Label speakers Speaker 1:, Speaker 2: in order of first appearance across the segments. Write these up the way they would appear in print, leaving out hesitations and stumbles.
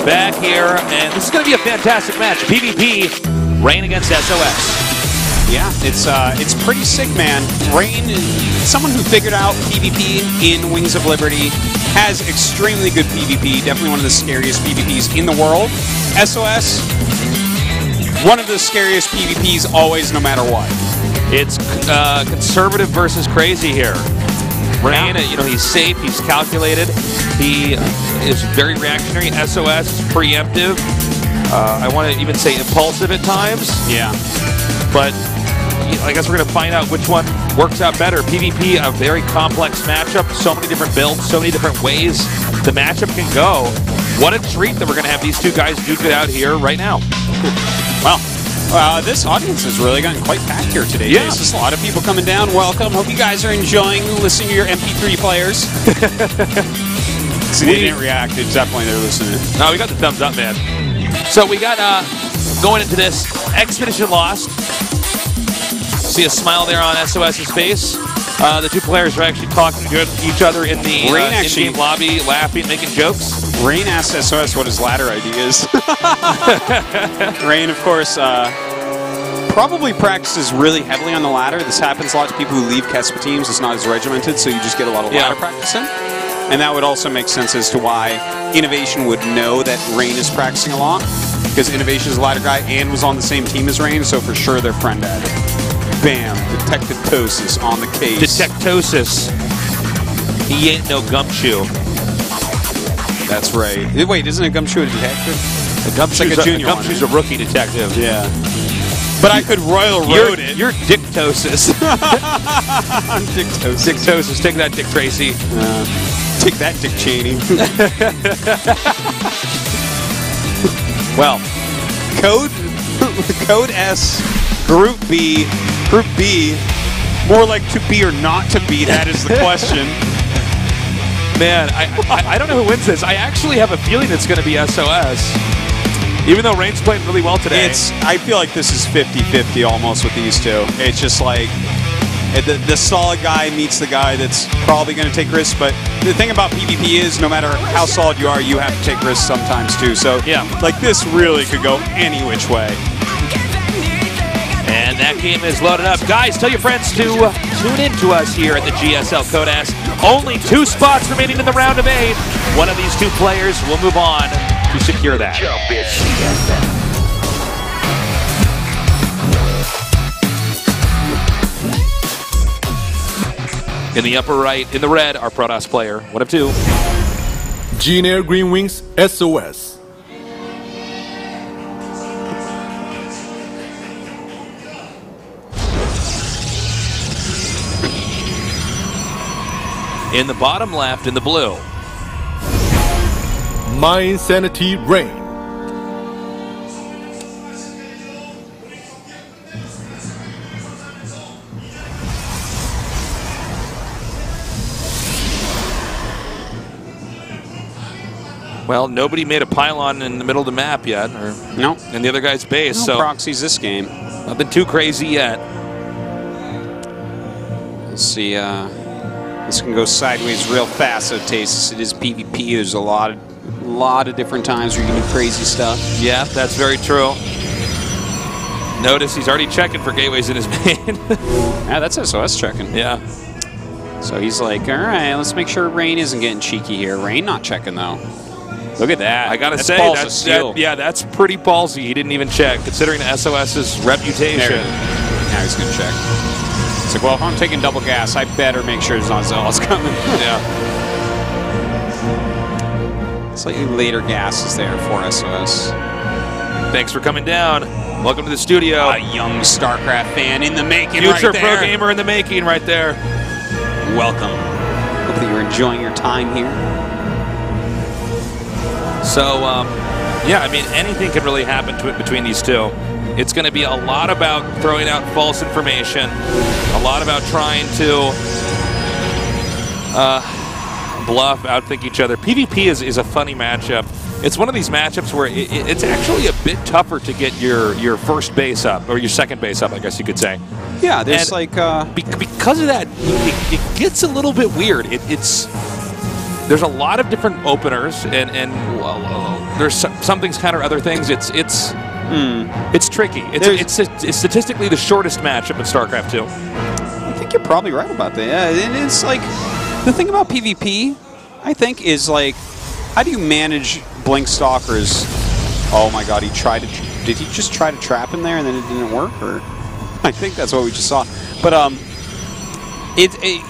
Speaker 1: back here, and this is going to be a fantastic match. PvP, Rain against SOS.
Speaker 2: Yeah, it's pretty sick, man. Rain, someone who figured out PvP in Wings of Liberty, has extremely good PvP. Definitely one of the scariest PvPs in the world. SOS, one of the scariest PvPs always, no matter what.
Speaker 1: It's conservative versus crazy here. Rain, you know, he's safe, he's calculated, he is very reactionary. SOS is preemptive. I want to even say impulsive at times.
Speaker 2: Yeah.
Speaker 1: But I guess we're going to find out which one works out better. PvP, a very complex matchup, so many different builds, so many different ways the matchup can go. What a treat that we're going to have these two guys duke it out here right now.
Speaker 2: Well, this audience has really gotten quite packed here today.
Speaker 1: Yeah.
Speaker 2: There's just a lot of people coming down. Welcome. Hope you guys are enjoying listening to your MP3 players. See, they didn't react. It's definitely they're listening.
Speaker 1: No, we got the thumbs up, man. So we got, going into this, Expedition Lost. See a smile there on SOS's face. The two players are actually talking to each other in the in-game lobby, laughing, making jokes.
Speaker 2: Rain asked SOS what his ladder ID is. Rain, of course, probably practices really heavily on the ladder. This happens a lot to people who leave Kespa teams. It's not as regimented, so you just get a lot of ladder practice in. And that would also make sense as to why Innovation would know that Rain is practicing a lot, because Innovation is a ladder guy and was on the same team as Rain, so for sure they're friend at it. Bam, Detectivetosis on the case.
Speaker 1: Detectivetosis. He ain't no gumshoe.
Speaker 2: That's right. Wait, isn't a gumshoe a detective?
Speaker 1: A gumshoe's
Speaker 2: like a junior one.
Speaker 1: Gumshoe's a rookie detective.
Speaker 2: Yeah. But I could royal road it.
Speaker 1: You're Dictosis.
Speaker 2: I'm Dictosis.
Speaker 1: Dictosis. Take that, Dick Tracy.
Speaker 2: Take that, Dick Cheney.
Speaker 1: Well,
Speaker 2: Code S, Group B, more like to be or not to be, that is the question.
Speaker 1: Man, I don't know who wins this. I actually have a feeling it's going to be SOS. Even though Rain's playing really well today.
Speaker 2: I feel like this is 50-50 almost with these two. It's just like the solid guy meets the guy that's probably going to take risks. But the thing about PvP is no matter how solid you are, you have to take risks sometimes too. So
Speaker 1: yeah, like
Speaker 2: this really could go any which way.
Speaker 1: And that game is loaded up. Guys, tell your friends to tune in to us here at the GSL Code S. Only 2 spots remaining in the round of 8. One of these 2 players will move on to secure that. In the upper right, in the red, our Protoss player, 1 of 2.
Speaker 3: Gene Green Wings SOS.
Speaker 1: In the bottom left, in the blue,
Speaker 3: My Insanity Rain.
Speaker 1: well, nobody made a pylon in the middle of the map yet, or
Speaker 2: no,
Speaker 1: in the other guy's base.
Speaker 2: No
Speaker 1: so
Speaker 2: proxies this game.
Speaker 1: Nothing too crazy yet.
Speaker 2: We'll see. This can go sideways real fast. So Tasis, it is PvP. There's a lot of different times where you can do crazy stuff.
Speaker 1: Yeah, that's very true. Notice he's already checking for gateways in his main.
Speaker 2: Yeah, that's SOS checking.
Speaker 1: Yeah.
Speaker 2: So he's like, all right, let's make sure Rain isn't getting cheeky here. Rain not checking though. Look at that.
Speaker 1: I gotta say, that's pretty ballsy. He didn't even check, considering the SOS's reputation.
Speaker 2: Now he's gonna check. It's like, well, if I'm taking double gas, I better make sure there's not Zealots coming.
Speaker 1: Yeah.
Speaker 2: Slightly later gas is there for SOS.
Speaker 1: Thanks for coming down. Welcome to the studio.
Speaker 2: A young StarCraft fan in the making.
Speaker 1: Future
Speaker 2: right there.
Speaker 1: pro gamer in the making right there.
Speaker 2: Welcome. Hope that you're enjoying your time here.
Speaker 1: So, yeah, I mean, anything can really happen to it between these two. It's going to be a lot about throwing out false information, a lot about trying to bluff, outthink each other. PvP is a funny matchup. It's one of these matchups where it's actually a bit tougher to get your first base up, or your second base up, I guess you could say.
Speaker 2: Yeah, there's
Speaker 1: because of that, it gets a little bit weird. there's a lot of different openers, and there's some things counter other things. It's tricky. It's statistically the shortest matchup in StarCraft 2.
Speaker 2: I think you're probably right about that. Yeah, and it's like the thing about PvP, I think, is like, how do you manage Blink Stalkers? Oh my God, did he just try to trap him there and then it didn't work? Or I think that's what we just saw. But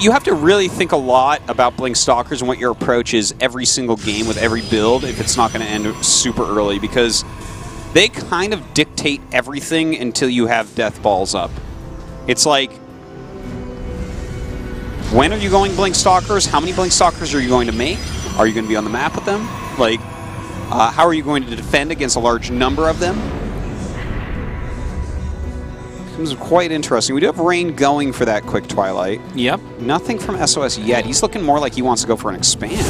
Speaker 2: you have to really think a lot about Blink Stalkers and what your approach is every single game with every build if it's not going to end super early, because they kind of dictate everything until you have Death Balls up. It's like, when are you going Blink Stalkers? How many Blink Stalkers are you going to make? Are you going to be on the map with them? Like, how are you going to defend against a large number of them? This is quite interesting. We do have Rain going for that quick Twilight.
Speaker 1: Yep.
Speaker 2: Nothing from SOS yet. He's looking more like he wants to go for an expand.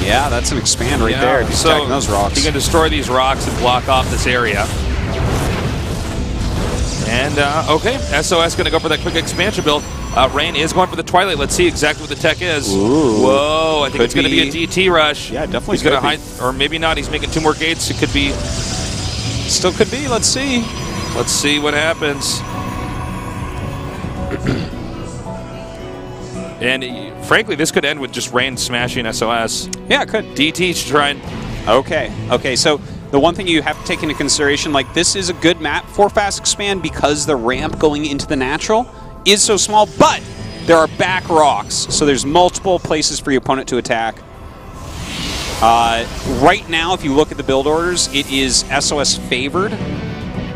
Speaker 2: Yeah, that's an expand right there. He's attacking those rocks.
Speaker 1: He can destroy these rocks and block off this area. And, okay, SOS going to go for that quick expansion build. Rain is going for the Twilight. Let's see exactly what the tech is.
Speaker 2: Ooh.
Speaker 1: Whoa, I think it's going to be a DT rush.
Speaker 2: Yeah, definitely.
Speaker 1: He's going to hide, or maybe not. He's making 2 more gates. It could be.
Speaker 2: Still could be. Let's see.
Speaker 1: Let's see what happens. And frankly, this could end with just Rain smashing SOS.
Speaker 2: Yeah, it could.
Speaker 1: DT should try and...
Speaker 2: Okay, so the one thing you have to take into consideration, like, this is a good map for fast expand because the ramp going into the natural is so small, but there are back rocks, so there's multiple places for your opponent to attack. Right now, if you look at the build orders, it is SOS favored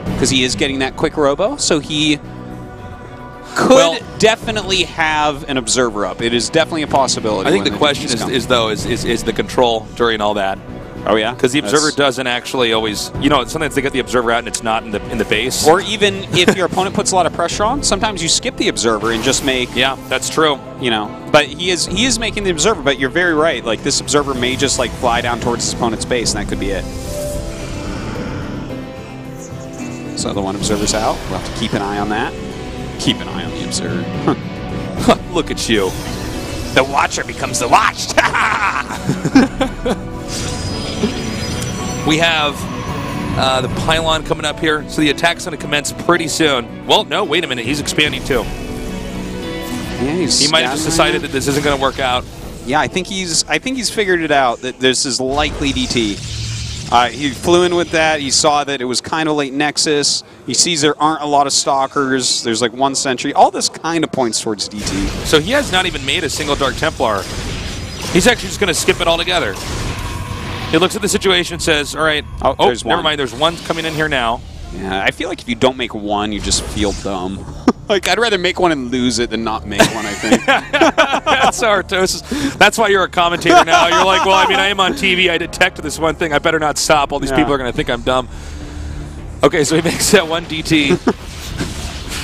Speaker 2: because he is getting that quick robo, so he could definitely have an observer up. It is definitely a possibility.
Speaker 1: I think the question is the control during all that.
Speaker 2: Oh yeah,
Speaker 1: because the observer doesn't actually always. You know, sometimes they get the observer out and it's not in the base.
Speaker 2: Or even if your opponent puts a lot of pressure on, sometimes you skip the observer and just make.
Speaker 1: Yeah, that's true.
Speaker 2: You know, but he is making the observer. But you're very right. Like, this observer may just like fly down towards his opponent's base, and that could be it. So the one observer's out. We'll have to keep an eye on that. Keep an eye on the observer.
Speaker 1: Look at you.
Speaker 2: The watcher becomes the watched.
Speaker 1: We have the pylon coming up here, so the attack's going to commence pretty soon. Well, no, wait a minute. He's expanding too.
Speaker 2: Yeah,
Speaker 1: he might have just decided that this isn't going to work out.
Speaker 2: Yeah, I think he's figured it out, that this is likely DT. He flew in with that. He saw that it was kind of late Nexus. He sees there aren't a lot of Stalkers. There's like 1 sentry. All this kind of points towards DT.
Speaker 1: So he has not even made a single Dark Templar. He's actually just going to skip it altogether. He looks at the situation and says, all right, never mind, there's one coming in here now.
Speaker 2: Yeah, I feel like if you don't make one, you just feel dumb. Like, I'd rather make one and lose it than not make one, I think.
Speaker 1: That's Artosis. That's why you're a commentator now. You're like, well, I mean, I am on TV. I detected this one thing. I better not stop. All these people are going to think I'm dumb. Okay, so he makes that one DT.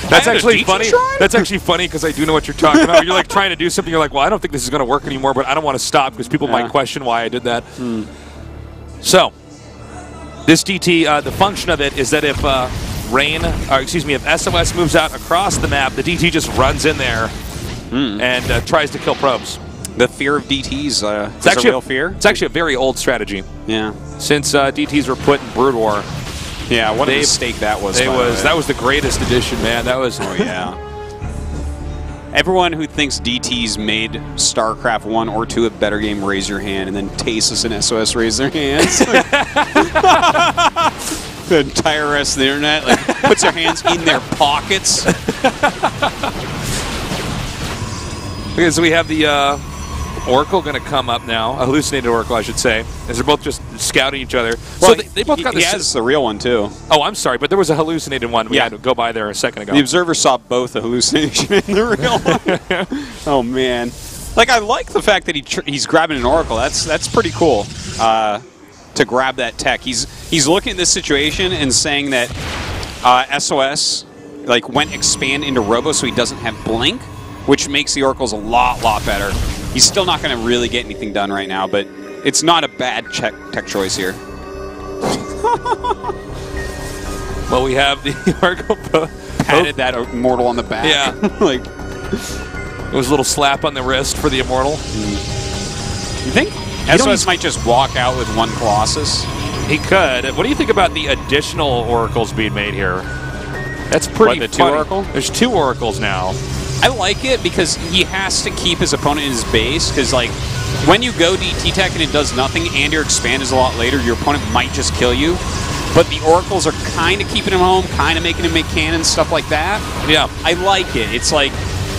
Speaker 1: That's actually funny. That's actually funny because I do know what you're talking about. You're like trying to do something. You're like, well, I don't think this is going to work anymore, but I don't want to stop because people might question why I did that. So, this DT, the function of it is that if if SOS moves out across the map, the DT just runs in there and tries to kill probes.
Speaker 2: The fear of DTs, it's actually a real fear.
Speaker 1: It's actually a very old strategy.
Speaker 2: Yeah.
Speaker 1: Since DTs were put in Brood War.
Speaker 2: Yeah, what a mistake that was.
Speaker 1: That was the greatest addition, man. That was.
Speaker 2: Oh yeah. Everyone who thinks DTs made StarCraft 1 or 2 a better game, raise your hand, and then Tasus and SOS raise their hands. The entire rest of the internet puts their hands in their pockets.
Speaker 1: Okay, so we have the Oracle going to come up now, a hallucinated Oracle, I should say, as they're both just scouting each other.
Speaker 2: Well,
Speaker 1: so they both got
Speaker 2: he has the real one, too.
Speaker 1: Oh, I'm sorry, but there was a hallucinated one we had to go by there a second ago.
Speaker 2: The observer saw both the hallucination and the real one. Oh, man. Like, I like the fact that he's grabbing an Oracle. That's pretty cool to grab that tech. He's looking at this situation and saying that SOS went expand into Robo so he doesn't have Blink, which makes the Oracles a lot better. He's still not going to really get anything done right now, but it's not a bad tech choice here.
Speaker 1: Well, we have the Oracle
Speaker 2: patted that Immortal on the back.
Speaker 1: Yeah. It was a little slap on the wrist for the Immortal.
Speaker 2: You think? SOS might just walk out with one Colossus.
Speaker 1: He could. What do you think about the additional oracles being made here? That's pretty
Speaker 2: What, the
Speaker 1: funny.
Speaker 2: 2 Oracle?
Speaker 1: There's 2 oracles now.
Speaker 2: I like it because he has to keep his opponent in his base, because like when you go DT tech and it does nothing and your expand is a lot later, your opponent might just kill you. But the oracles are kind of keeping him home, kind of making him make cannons, stuff like that.
Speaker 1: Yeah.
Speaker 2: I like it. It's like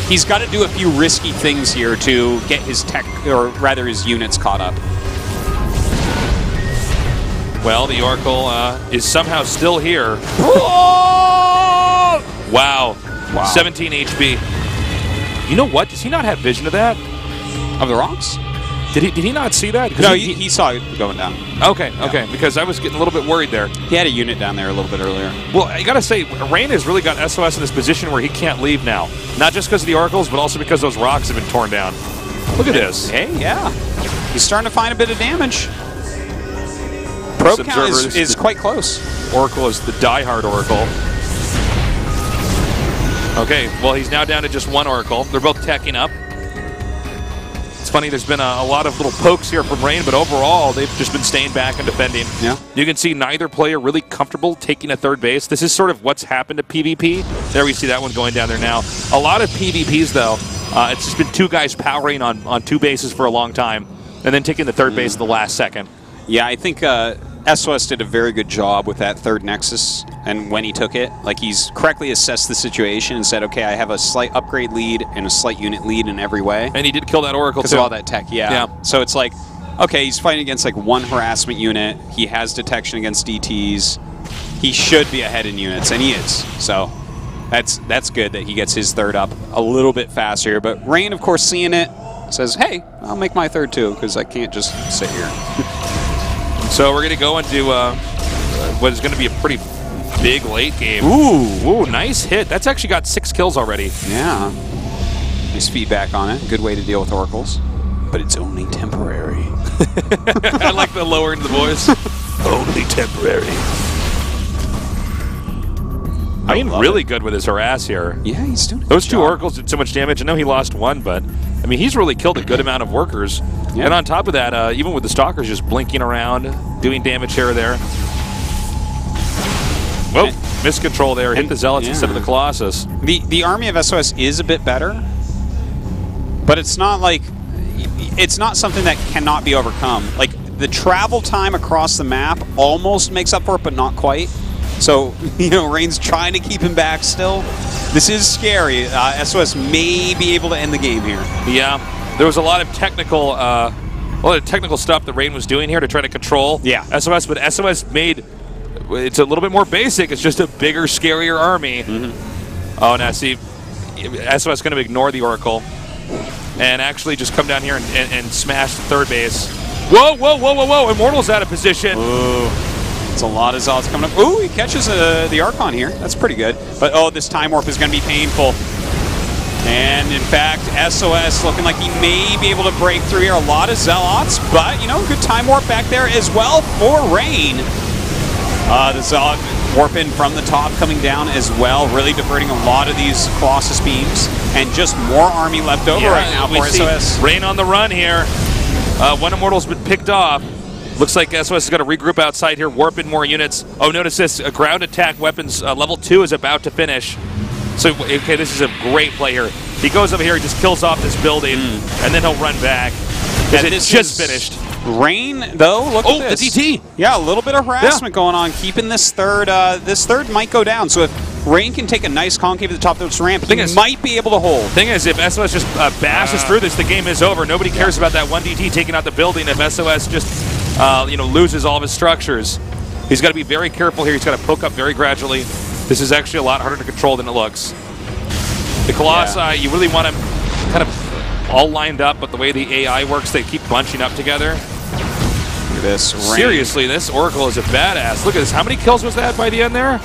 Speaker 2: he's got to do a few risky things here to get his tech, or rather his units caught up.
Speaker 1: Well, the oracle is somehow still here. Wow. 17 HP. You know what? Does he not have vision of that?
Speaker 2: Of the rocks?
Speaker 1: Did he not see that?
Speaker 2: No, he saw it going down.
Speaker 1: Okay, okay, because I was getting a little bit worried there.
Speaker 2: He had a unit down there a little bit earlier.
Speaker 1: Well, I gotta say, Rain has really got SOS in this position where he can't leave now. Not just because of the oracles, but also because those rocks have been torn down. Look at this.
Speaker 2: Hey, yeah. He's starting to find a bit of damage. Probe count is quite close.
Speaker 1: Oracle is the diehard oracle. Okay, well, he's now down to just 1 oracle. They're both teching up. It's funny, there's been a lot of little pokes here from Rain, but overall, they've just been staying back and defending. Yeah. You can see neither player really comfortable taking a 3rd base. This is sort of what's happened to PvP. There we see that one going down there now. A lot of PvPs, though, it's just been 2 guys powering on 2 bases for a long time, and then taking the 3rd base at the last second.
Speaker 2: Yeah, I think SOS did a very good job with that 3rd Nexus, and when he took it, like he's correctly assessed the situation and said, okay, I have a slight upgrade lead and a slight unit lead in every way.
Speaker 1: And he did kill that oracle, too.
Speaker 2: Because of all that tech, yeah. So it's like, okay, he's fighting against like 1 harassment unit, he has detection against DTs, he should be ahead in units, and he is. So that's good that he gets his 3rd up a little bit faster, but Rain, of course, seeing it, says, hey, I'll make my 3rd too, because I can't just sit here.
Speaker 1: So we're going to go into what is going to be a pretty big late game. Ooh, nice hit. That's actually got 6 kills already.
Speaker 2: Yeah. Nice feedback on it. Good way to deal with oracles. But it's only temporary.
Speaker 1: I like the lower end of the voice. Only temporary. I mean, really good with his harass here.
Speaker 2: Yeah, he's doing
Speaker 1: Those 2 oracles did so much damage. I know he lost 1, but I mean, he's really killed a good amount of workers. Yeah. And on top of that, even with the Stalkers just blinking around, doing damage here or there. Whoa, miscontrol there. Hit the Zealots instead of the Colossus.
Speaker 2: The army of SOS is a bit better, but it's not like, it's not something that cannot be overcome. Like, the travel time across the map almost makes up for it, but not quite. So, you know, Rain's trying to keep him back still. This is scary. SOS may be able to end the game here.
Speaker 1: Yeah. There was a lot of technical stuff that Rain was doing here to try to control SOS, but SOS made it's a little bit more basic. It's just a bigger, scarier army. Oh, now see, SOS going to ignore the Oracle and actually just come down here and smash the 3rd base. Whoa, whoa, whoa, whoa, whoa! Immortal's out of position.
Speaker 2: Ooh. It's a lot of Zealots coming up. Ooh, he catches the Archon here. That's pretty good. But, oh, this Time Warp is going to be painful. And, in fact, SOS looking like he may be able to break through here. A lot of Zealots, but, you know, good Time Warp back there as well for Rain. The Zealot warping from the top, coming down as well, really diverting a lot of these Colossus beams. And just more army left over right now for SOS.
Speaker 1: Rain on the run here. 1 Immortal's been picked off. Looks like SOS is going to regroup outside here, warp in more units. Oh, notice this. Ground attack weapons level 2 is about to finish. So, okay, this is a great play here. He goes over here, he just kills off this building, and then he'll run back. Because it just finished.
Speaker 2: Rain, though, look at this.
Speaker 1: The DT.
Speaker 2: Yeah, a little bit of harassment going on, keeping this 3rd. This 3rd might go down. So if Rain can take a nice concave at the top of this ramp, he might be able to hold.
Speaker 1: Thing is, if SOS just bashes through this, the game is over. Nobody cares about that 1 DT taking out the building if SOS just you know, loses all of his structures. He's got to be very careful here. He's got to poke up very gradually. This is actually a lot harder to control than it looks. The Colossi, you really want them kind of all lined up, but the way the AI works, they keep bunching up together.
Speaker 2: Look at this. Rain.
Speaker 1: Seriously, this Oracle is a badass. Look at this. How many kills was that by the end there?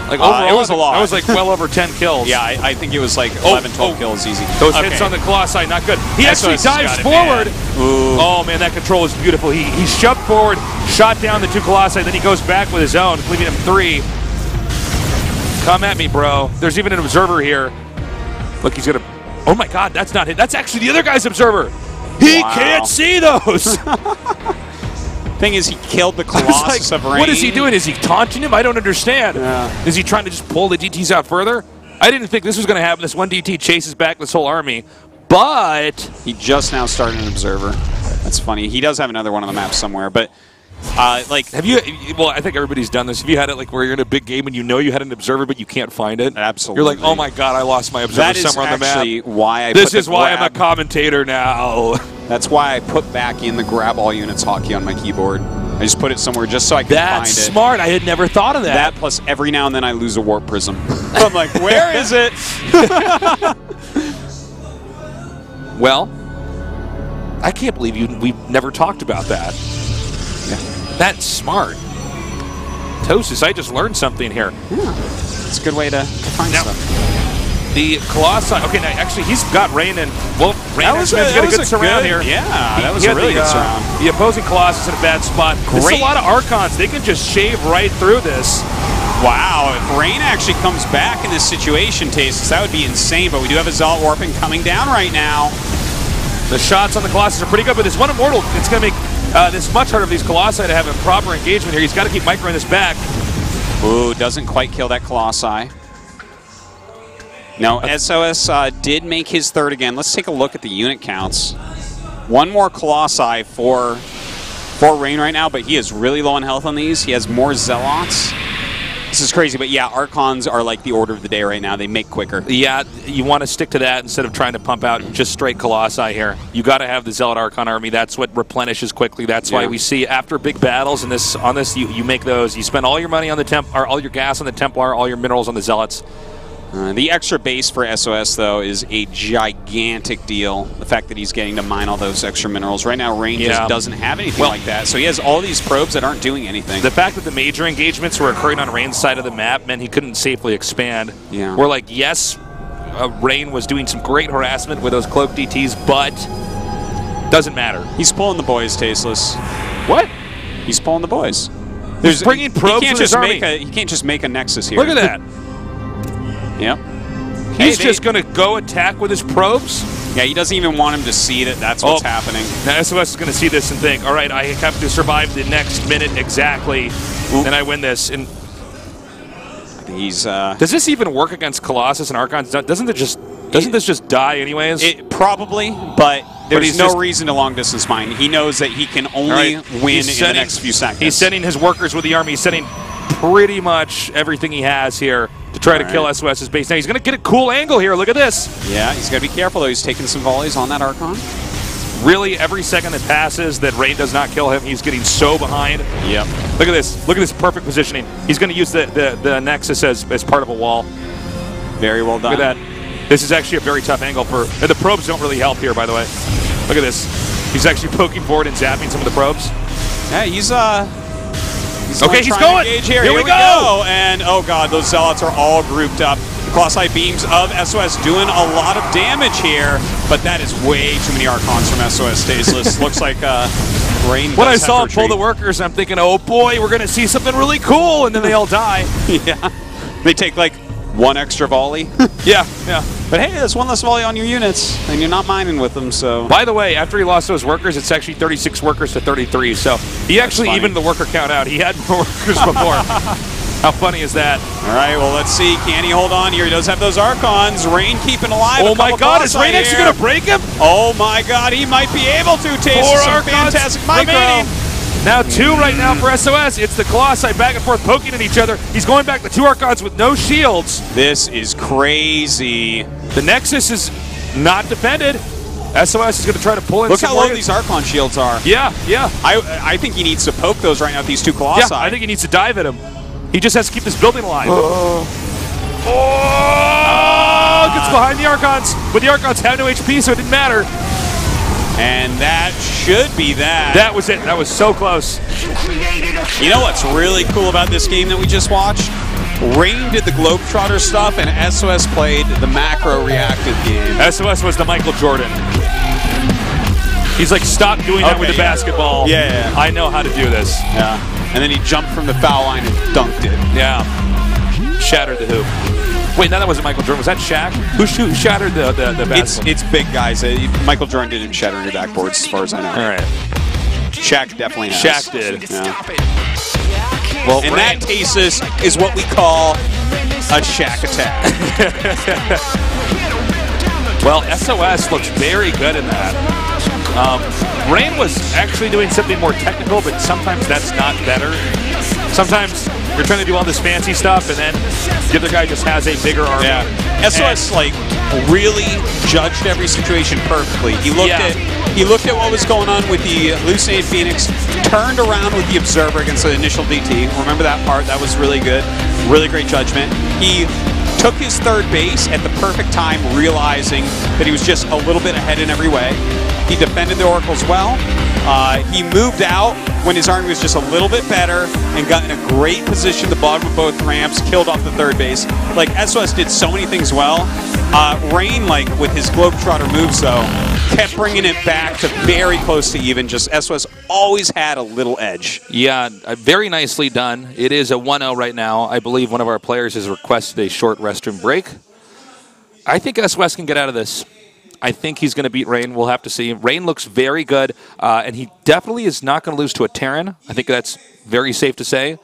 Speaker 1: Like overall,
Speaker 2: it was a lot.
Speaker 1: That was like well over 10 kills.
Speaker 2: Yeah, I think it was like 11, 12 kills easy.
Speaker 1: Those hits on the Colossi, not good. He actually dives forward. Oh, man, that control is beautiful. He shoved forward, shot down the 2 Colossi, then he goes back with his own, leaving him 3. Come at me, bro. There's even an observer here. Look, he's going to... Oh, my God, that's not hit. That's actually the other guy's observer. He can't see those.
Speaker 2: Thing is, he killed the Colossus of Rain.
Speaker 1: What is he doing? Is he taunting him? I don't understand.
Speaker 2: Yeah.
Speaker 1: Is he trying to just pull the DTs out further? I didn't think this was going to happen. This one DT chases back this whole army, but
Speaker 2: he just now started an observer. That's funny. He does have another one on the map somewhere, but like,
Speaker 1: have you? Well, I think everybody's done this. Have you had it like where you're in a big game and you know you had an observer, but you can't find it?
Speaker 2: Absolutely.
Speaker 1: You're like, oh my god, I lost my observer somewhere on the map.
Speaker 2: That is actually why
Speaker 1: This is why I'm a commentator now.
Speaker 2: That's why I put back in the grab all units hotkey on my keyboard. I just put it somewhere just so I could find it.
Speaker 1: That's smart. I had never thought of that.
Speaker 2: That plus every now and then I lose a warp prism. I'm like, where is it?
Speaker 1: Well, I can't believe we've never talked about that.
Speaker 2: Yeah.
Speaker 1: That's smart. Tosis, I just learned something here.
Speaker 2: Yeah. It's a good way to find stuff.
Speaker 1: The Colossi, okay, now actually he's got Rain and, well, Rain has got a good surround here.
Speaker 2: Yeah, that was a really good surround.
Speaker 1: The opposing Colossus in a bad spot. There's a lot of Archons. They can just shave right through this.
Speaker 2: Wow, if Rain actually comes back in this situation, Tastes, that would be insane, but we do have a Zealot Warping coming down right now.
Speaker 1: The shots on the Colossus are pretty good, but this one Immortal, it's going to make this much harder for these Colossi to have a proper engagement here. He's got to keep microing this back.
Speaker 2: Ooh, doesn't quite kill that Colossi. No, SOS did make his third again. Let's take a look at the unit counts. One more Colossi for Rain right now, but he is really low on health on these. He has more Zealots. This is crazy, but yeah, Archons are like the order of the day right now. They make quicker.
Speaker 1: Yeah, you want to stick to that instead of trying to pump out just straight Colossi here. You got to have the Zealot Archon army. That's what replenishes quickly. That's why we see after big battles on this you make those. You spend all your money on the or all your gas on the Templar, all your minerals on the Zealots.
Speaker 2: The extra base for SOS, though, is a gigantic deal. The fact that he's getting to mine all those extra minerals. Right now, Rain just doesn't have anything like that. So he has all these probes that aren't doing anything.
Speaker 1: The fact that the major engagements were occurring on Rain's side of the map meant he couldn't safely expand.
Speaker 2: Yeah.
Speaker 1: We're like, yes, Rain was doing some great harassment with those cloak DTs, but doesn't matter.
Speaker 2: He's pulling the boys, Tasteless.
Speaker 1: What?
Speaker 2: He's pulling the boys.
Speaker 1: He's bringing probes to his army.
Speaker 2: He can't just make a Nexus here.
Speaker 1: Look at that.
Speaker 2: Yep.
Speaker 1: He's just going to go attack with his probes?
Speaker 2: Yeah, he doesn't even want him to see that that's what's happening.
Speaker 1: Now SOS is going to see this and think, all right, I have to survive the next minute exactly, then I win this. And
Speaker 2: he's
Speaker 1: does this even work against Colossus and Archons? Doesn't this just die anyways?
Speaker 2: Probably, but there's no reason to long distance mine. He knows that he can only win in the next few seconds.
Speaker 1: He's sending his workers with the army. He's sending pretty much everything he has here to try to kill SOS's base. Now he's going to get a cool angle here. Look at this.
Speaker 2: Yeah, he's got to be careful though. He's taking some volleys on that Archon.
Speaker 1: Really, every second that passes that Rain does not kill him, he's getting so behind.
Speaker 2: Yep.
Speaker 1: Look at this. Look at this perfect positioning. He's going to use the Nexus as part of a wall.
Speaker 2: Very well done.
Speaker 1: Look at that. This is actually a very tough angle for... And the probes don't really help here, by the way. Look at this. He's actually poking forward and zapping some of the probes.
Speaker 2: Yeah, he's
Speaker 1: okay, he's going.
Speaker 2: Here we go. And, oh, God, those Zealots are all grouped up. The Colossi beams of SOS doing a lot of damage here, but that is way too many Archons from SOS. Tasteless. Looks like Rain.
Speaker 1: When I saw him pull the workers, I'm thinking, oh, boy, we're going to see something really cool, and then they all die.
Speaker 2: Yeah. They take, like, one extra volley.
Speaker 1: Yeah.
Speaker 2: But hey, there's one less volley on your units, and you're not mining with them, so...
Speaker 1: By the way, after he lost those workers, it's actually 36 workers to 33, so he actually evened the worker count out. He had more workers before. How funny is that?
Speaker 2: All right, well, let's see. Can he hold on here? He does have those Archons. Rain keeping alive.
Speaker 1: Oh, my God. Is Rain actually going to break him?
Speaker 2: Oh, my God. He might be able to. Taste some fantastic micro.
Speaker 1: Now 2 right now for SOS. It's the Colossi back and forth poking at each other. He's going back to 2 Archons with no shields.
Speaker 2: This is crazy.
Speaker 1: The Nexus is not defended. SOS is going to try to pull in.
Speaker 2: Look how low these Archon shields are.
Speaker 1: Yeah.
Speaker 2: I think he needs to poke those right now with these 2 Colossi.
Speaker 1: Yeah, I think he needs to dive at him. He just has to keep this building alive. Gets behind the Archons. But the Archons have no HP, so it didn't matter.
Speaker 2: And that should be that.
Speaker 1: That was it. That was so close.
Speaker 2: You know what's really cool about this game that we just watched? Rain did the Globetrotter stuff, and SOS played the macro reactive game.
Speaker 1: SOS was the Michael Jordan. He's like, stop doing that with the basketball.
Speaker 2: Yeah.
Speaker 1: I know how to do this.
Speaker 2: Yeah. And then he jumped from the foul line and dunked it.
Speaker 1: Yeah. Shattered the hoop. Wait, no, that wasn't Michael Jordan. Was that Shaq? Who shattered the basketball?
Speaker 2: It's big guys. Michael Jordan didn't shatter any backboards, as far as I know.
Speaker 1: All right.
Speaker 2: Shaq definitely has.
Speaker 1: Shaq did.
Speaker 2: Yeah.
Speaker 1: Well,
Speaker 2: and that, Tasis, is what we call a Shaq attack.
Speaker 1: Well, SOS looks very good in that. Rain was actually doing something more technical, but sometimes that's not better. Sometimes you're trying to do all this fancy stuff, and then the other guy just has a bigger arm.
Speaker 2: Yeah. SOS like really judged every situation perfectly. He looked at what was going on with the hallucinated Phoenix, turned around with the observer against the initial DT. Remember that part? That was really good. Really great judgment. He took his third base at the perfect time, realizing that he was just a little bit ahead in every way. He defended the Oracles well. He moved out when his army was just a little bit better and got in a great position at the bottom of both ramps, killed off the third base. Like, SOS did so many things well. Rain, like, with his Globetrotter moves, though, kept bringing it back to very close to even. Just SOS always had a little edge.
Speaker 1: Yeah, very nicely done. It is a 1-0 right now. I believe one of our players has requested a short restroom break. I think SOS can get out of this. I think he's going to beat Rain. We'll have to see. Rain looks very good, and he definitely is not going to lose to a Terran. I think that's very safe to say.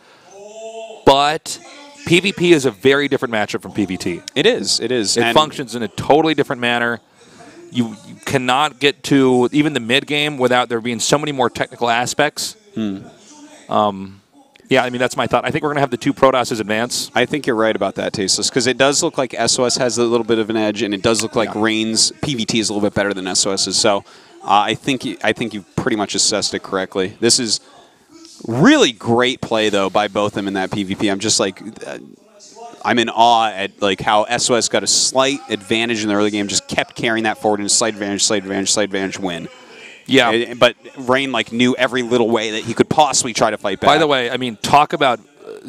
Speaker 1: But PvP is a very different matchup from PvT.
Speaker 2: It is. It is.
Speaker 1: It functions in a totally different manner. You cannot get to even the mid game without there being so many more technical aspects. Yeah, I mean, that's my thought. I think we're going to have the two Protosses advance.
Speaker 2: I think you're right about that, Tasteless, because it does look like SOS has a little bit of an edge, and it does look like Rain's PvT is a little bit better than SOS's. So I think you pretty much assessed it correctly. This is really great play, though, by both of them in that PvP. I'm just like, I'm in awe at like how SOS got a slight advantage in the early game, just kept carrying that forward in a slight advantage win.
Speaker 1: Yeah.
Speaker 2: But Rain like knew every little way that he could possibly try to fight back.
Speaker 1: By the way, I mean, talk about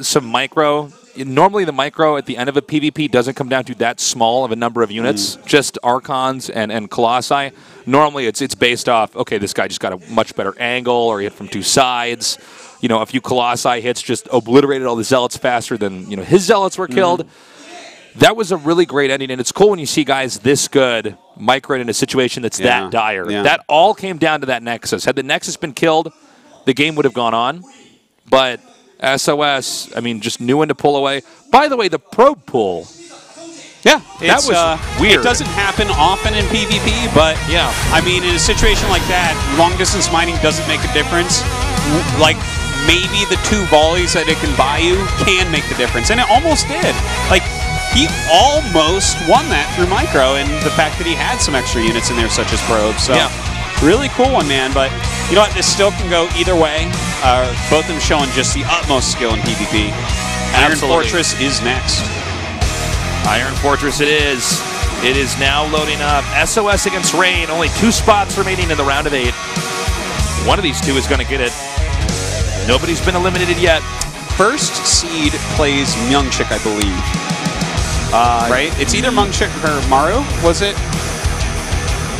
Speaker 1: some micro. Normally the micro at the end of a PvP doesn't come down to that small of a number of units, just Archons and Colossi. Normally it's based off, okay, this guy just got a much better angle, or he hit from two sides. You know, a few Colossi hits just obliterated all the Zealots faster than, you know, his Zealots were killed. That was a really great ending, and it's cool when you see guys this good micro in a situation that's that dire. That all came down to that Nexus. Had the Nexus been killed, the game would have gone on. But SOS, I mean, just knew when to pull away. By the way, the probe pull.
Speaker 2: Yeah,
Speaker 1: that was weird.
Speaker 2: It doesn't happen often in PvP, but yeah, I mean, in a situation like that, long-distance mining doesn't make a difference. Like, maybe the two volleys that it can buy you can make the difference, and it almost did. Like, he almost won that through micro, and the fact that he had some extra units in there, such as probes. So, really cool one, man. But you know what? This still can go either way. Both of them showing just the utmost skill in PvP. Iron Fortress is next.
Speaker 1: Iron Fortress it is. It is now loading up. SOS against Rain. Only 2 spots remaining in the round of 8. One of these two is going to get it. Nobody's been eliminated yet.
Speaker 2: First seed plays Myungchik, I believe. Right? It's either Myungchik or Maru, was it?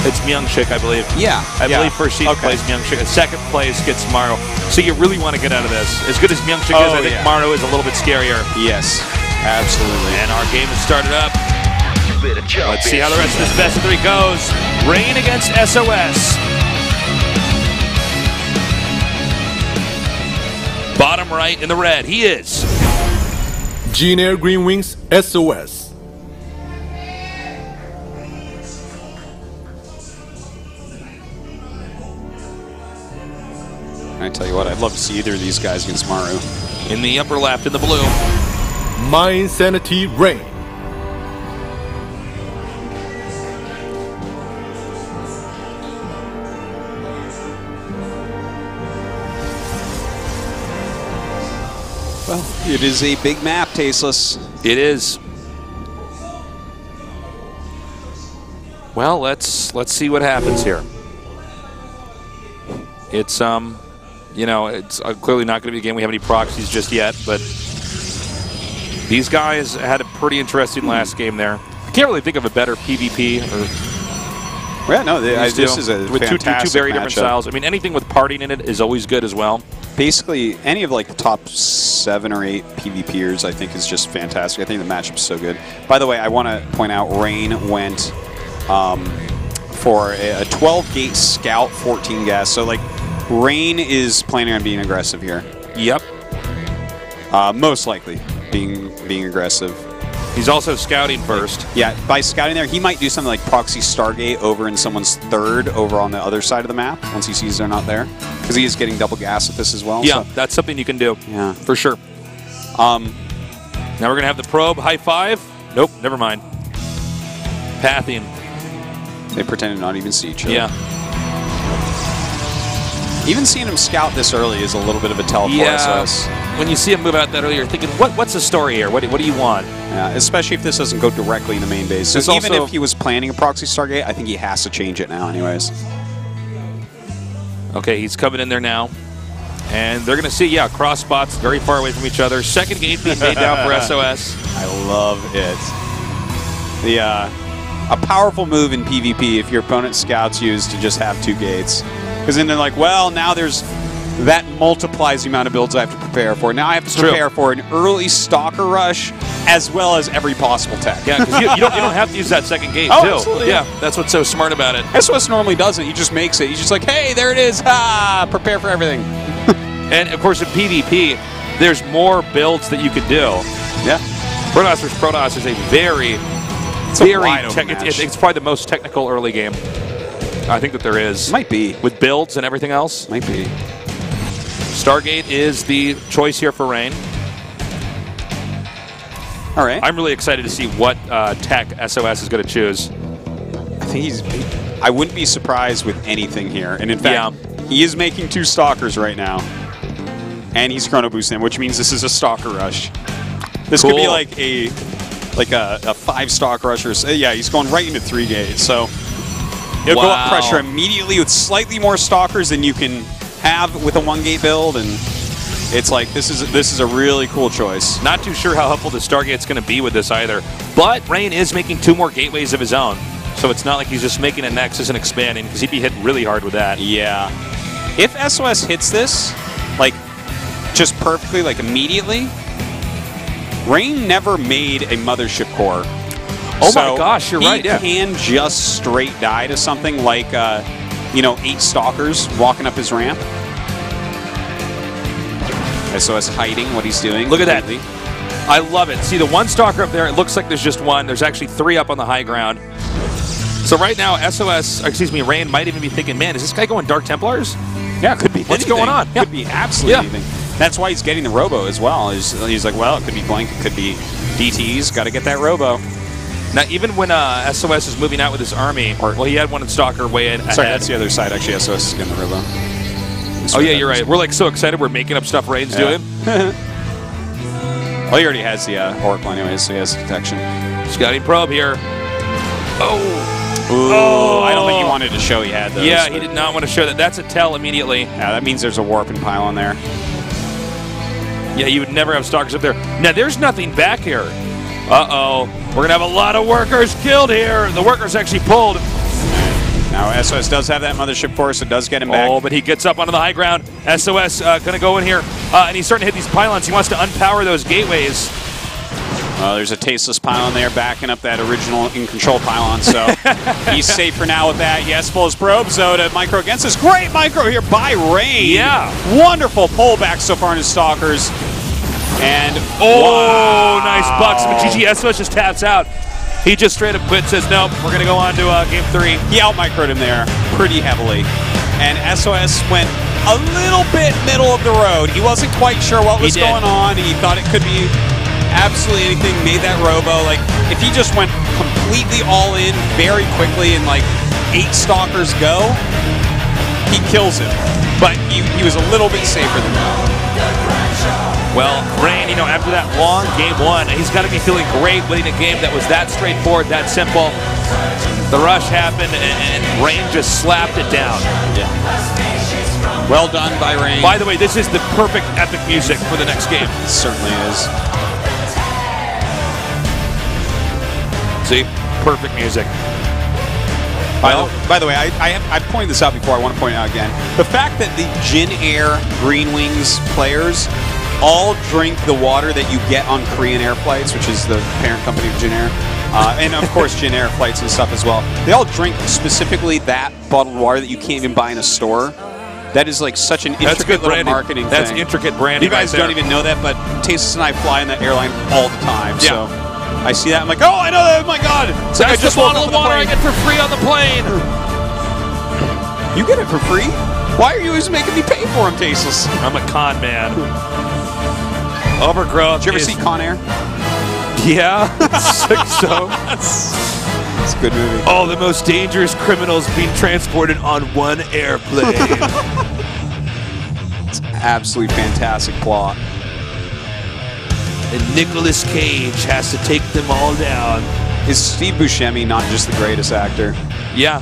Speaker 1: It's Myungchik, I believe.
Speaker 2: Yeah.
Speaker 1: I believe first seed plays Myungchik. And second place gets Maru. So you really want to get out of this. As good as Myungchik is, I think Maru is a little bit scarier.
Speaker 2: Yes, absolutely.
Speaker 1: And our game has started up. Let's see how the rest of this best of 3 goes. Rain against SOS. Bottom right in the red, he is
Speaker 3: Gene Green Wings SOS.
Speaker 2: I tell you what, I'd love to see either of these guys against Maru.
Speaker 1: In the upper left, in the blue.
Speaker 3: My Insanity Rain.
Speaker 2: Well, it is a big map, Tasteless.
Speaker 1: It is. Well, let's see what happens here. It's you know, it's clearly not going to be a game we have any proxies just yet, but these guys had a pretty interesting last game there. I can't really think of a better PvP.
Speaker 2: Yeah, no, this is a
Speaker 1: with
Speaker 2: fantastic
Speaker 1: two very different
Speaker 2: matchup.
Speaker 1: styles. I mean, anything with partying in it is always good as well.
Speaker 2: basically any of like the top 7 or 8 PvPers, I think, is just fantastic. I think the matchup's so good. By the way, I want to point out Rain went for a 12-gate scout, 14 gas. So like Rain is planning on being aggressive here.
Speaker 1: Yep.
Speaker 2: Most likely being aggressive.
Speaker 1: He's also scouting first.
Speaker 2: Yeah, by scouting there, he might do something like proxy Stargate over in someone's third over on the other side of the map once he sees they're not there. Because he is getting double gas with this as well.
Speaker 1: Yeah,
Speaker 2: so.
Speaker 1: that's something you can do.
Speaker 2: Yeah.
Speaker 1: For sure. Now we're going to have the probe. High five. Nope, never mind. Pathing.
Speaker 2: They pretend to not even see each other.
Speaker 1: Yeah.
Speaker 2: Even seeing him scout this early is a little bit of a tell for SOS.
Speaker 1: When you see him move out that early, you're thinking, what's the story here? What do you want?
Speaker 2: Yeah, especially if this doesn't go directly in the main base. So even if he was planning a proxy Stargate, I think he has to change it now anyways.
Speaker 1: Okay, he's coming in there now. And they're going to see, yeah, cross spots very far away from each other. Second gate being made down for SOS.
Speaker 2: I love it. A powerful move in PvP if your opponent scouts you is to just have 2 gates. Because then they're like, well, now that multiplies the amount of builds I have to prepare for. Now I have to prepare for an early stalker rush as well as every possible tech.
Speaker 1: Yeah, because you don't have to use that second gate, too.
Speaker 2: Absolutely.
Speaker 1: Yeah, that's what's so smart about it.
Speaker 2: SOS normally doesn't. He just makes it. He's just like, hey, there it is. Ah, prepare for everything.
Speaker 1: And, of course, in PvP, there's more builds that you could do.
Speaker 2: Yeah.
Speaker 1: Protoss vs. Protoss is a very it's probably the most technical early game I think that there is.
Speaker 2: Might be.
Speaker 1: With builds and everything else.
Speaker 2: Might be.
Speaker 1: Stargate is the choice here for Rain.
Speaker 2: All right.
Speaker 1: I'm really excited to see what tech SOS is going to choose.
Speaker 2: I think I wouldn't be surprised with anything here. And in fact, he is making 2 stalkers right now. And he's chrono boosting them, which means this is a stalker rush. This could be like a 5 stalker rush. Yeah, he's going right into 3 gates. So he'll go up pressure immediately with slightly more stalkers than you can have with a 1-gate build, and it's like this is a really cool choice.
Speaker 1: Not too sure how helpful the Stargate's going to be with this either, but Rain is making 2 more gateways of his own, so it's not like he's just making a Nexus and expanding, because he'd be hit really hard with that.
Speaker 2: Yeah. If SOS hits this, like, just perfectly, like immediately, Rain never made a mothership core.
Speaker 1: Oh my gosh, you're right.
Speaker 2: He can just straight die to something like 8 stalkers walking up his ramp. SOS hiding what he's doing.
Speaker 1: Look at that. I love it. See the 1 stalker up there, it looks like there's just 1. There's actually 3 up on the high ground. So right now, Rain might even be thinking, man, is this guy going Dark Templars?
Speaker 2: Yeah, it could be.
Speaker 1: What's going on?
Speaker 2: Could be absolutely anything. That's why he's getting the Robo as well. He's like, well, it could be Blank, it could be DTs. Got to get that Robo.
Speaker 1: Now, even when SOS is moving out with his army, well, he had 1 in Stalker way in ahead.
Speaker 2: Sorry, that's the other side. Actually, SOS is getting the Robo.
Speaker 1: Oh, yeah, you're right. We're like so excited we're making up stuff Rain's doing.
Speaker 2: Well, he already has the Oracle anyways, so he has detection.
Speaker 1: Scouting probe here.
Speaker 2: Oh, I don't think he wanted to show he had those.
Speaker 1: Yeah, he did not want to show that. That's a tell immediately.
Speaker 2: Yeah, that means there's a warp and pylon there.
Speaker 1: Yeah, you would never have stalkers up there. Now, there's nothing back here. Uh-oh. We're going to have a lot of workers killed here. The workers actually pulled.
Speaker 2: Now, SOS does have that mothership core, so it does get him back.
Speaker 1: Oh, but he gets up onto the high ground. SOS going to go in here, and he's starting to hit these pylons. He wants to unpower those gateways.
Speaker 2: There's a tasteless pylon there backing up that original in-control pylon, so he's safe for now with that. Yes, pulls probe, so to micro against this. Great micro here by Rain.
Speaker 1: Yeah.
Speaker 2: Wonderful pullback so far in his stalkers. And,
Speaker 1: nice bucks. But GG, SOS just taps out. He just straight up quit, says, nope, we're going to go on to game 3.
Speaker 2: He out-microed him there pretty heavily. And SOS went a little bit middle of the road. He wasn't quite sure what was going on. He thought it could be absolutely anything, made that Robo. Like, if he just went completely all in very quickly and, like, 8 stalkers go, he kills him. But he was a little bit safer than that.
Speaker 1: Well, Rain, after that long game 1, he's got to be feeling great winning a game that was that straightforward, that simple. The rush happened, and Rain just slapped it down.
Speaker 2: Yeah. Well done by Rain.
Speaker 1: By the way, this is the perfect epic music for the next game.
Speaker 2: It certainly is.
Speaker 1: See? Perfect music.
Speaker 2: By the way, I pointed this out before. I want to point it out again. The fact that the Jin Air Green Wings players all drink the water that you get on Korean Air flights, which is the parent company of Jin Air, and of course Jin Air flights and stuff as well. They all drink specifically that bottled water that you can't even buy in a store. That is like such an intricate little marketing thing.
Speaker 1: That's intricate branding.
Speaker 2: You guys don't even know that, but Tasteless and I fly in that airline all the time. Yeah. So I see that, I'm like, oh, I know that. Oh my God! It's like
Speaker 1: that's the bottle of water I get for free on the plane.
Speaker 2: You get it for free? Why are you always making me pay for them, Tasteless?
Speaker 1: I'm a con man. Overgrowth.
Speaker 2: Did you ever see Con Air?
Speaker 1: Yeah. So.
Speaker 2: It's a good movie.
Speaker 1: All the most dangerous criminals being transported on one airplane.
Speaker 2: It's an absolutely fantastic plot.
Speaker 1: And Nicolas Cage has to take them all down.
Speaker 2: Is Steve Buscemi not just the greatest actor?
Speaker 1: Yeah,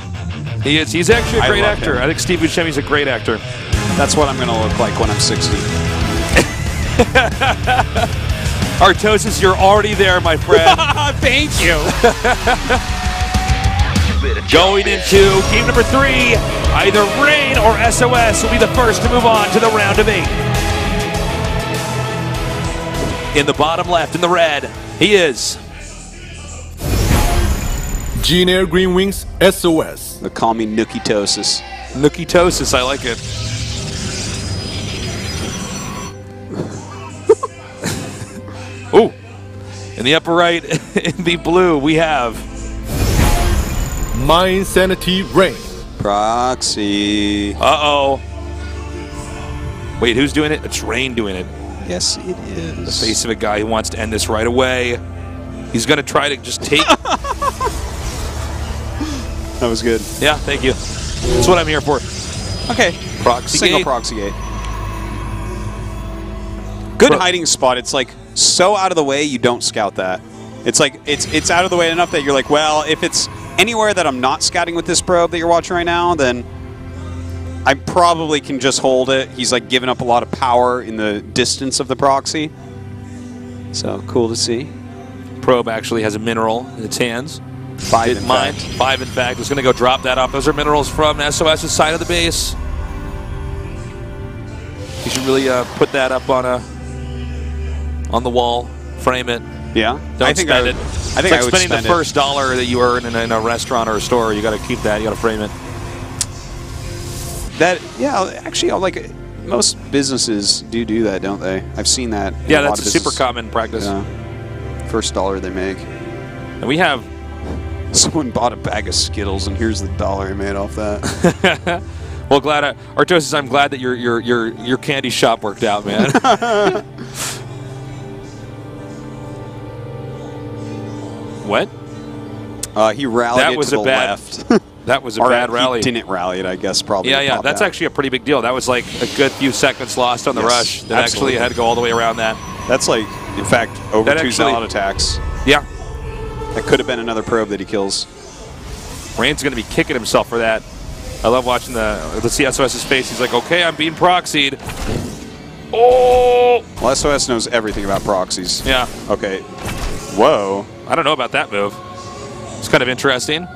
Speaker 1: he is. He's actually a great actor.
Speaker 2: Him.
Speaker 1: I think Steve Buscemi's a great actor.
Speaker 2: That's what I'm going to look like when I'm 60.
Speaker 1: Artosis, you're already there, my friend.
Speaker 2: Thank you.
Speaker 1: Going into game number 3, either Rain or SOS will be the first to move on to the round of 8. In the bottom left, in the red, he is
Speaker 3: Jin Air Green Wings SOS.
Speaker 2: They call me Nookitosis.
Speaker 1: Nookitosis, I like it. Ooh. In the upper right, in the blue, we have
Speaker 3: My Insanity Rain.
Speaker 2: Proxy.
Speaker 1: Uh-oh. Wait, who's doing it? It's Rain doing it.
Speaker 2: Yes, it is.
Speaker 1: The face of a guy who wants to end this right away. He's going to try to just take...
Speaker 2: That was good.
Speaker 1: Yeah, thank you. That's what I'm here for.
Speaker 2: Okay.
Speaker 1: Proxy
Speaker 2: Single
Speaker 1: gate.
Speaker 2: proxy gate. Good hiding spot. It's like so out of the way you don't scout that. It's like it's out of the way enough that you're like, well, if it's anywhere that I'm not scouting with this probe that you're watching right now, then I probably can just hold it. He's like giving up a lot of power in the distance of the proxy. So cool to see.
Speaker 1: Probe actually has a mineral in its hands.
Speaker 2: 5 in
Speaker 1: Mine.
Speaker 2: fact.
Speaker 1: 5 in fact. It's going to go drop that off. Those are minerals from SOS's side of the base. You should really put that up on the wall, frame it.
Speaker 2: Yeah,
Speaker 1: Don't spend it.
Speaker 2: I think
Speaker 1: it's like
Speaker 2: I would
Speaker 1: spending
Speaker 2: spend
Speaker 1: the first dollar that you earn in a restaurant or a store. You got to keep that. You got to frame it.
Speaker 2: Actually, like most businesses do that, don't they? I've seen that.
Speaker 1: Yeah, that's a super common practice.
Speaker 2: Yeah. First dollar they make.
Speaker 1: And we have.
Speaker 2: Someone bought a bag of Skittles, and here's the dollar I made off that.
Speaker 1: Well, Artosis, I'm glad that your candy shop worked out, man. What?
Speaker 2: He rallied to the left.
Speaker 1: That was a bad rally.
Speaker 2: He didn't rally it, I guess, probably.
Speaker 1: Yeah. That's actually a pretty big deal. That was like a good few seconds lost on the rush. That actually had to go all the way around that.
Speaker 2: That's like, in fact, over 2 solid attacks.
Speaker 1: Yeah.
Speaker 2: That could have been another probe that he kills.
Speaker 1: Rain's going to be kicking himself for that. I love watching the SOS's face. He's like, okay, I'm being proxied. Oh!
Speaker 2: Well, SOS knows everything about proxies.
Speaker 1: Yeah.
Speaker 2: Okay. Whoa.
Speaker 1: I don't know about that move. It's kind of interesting.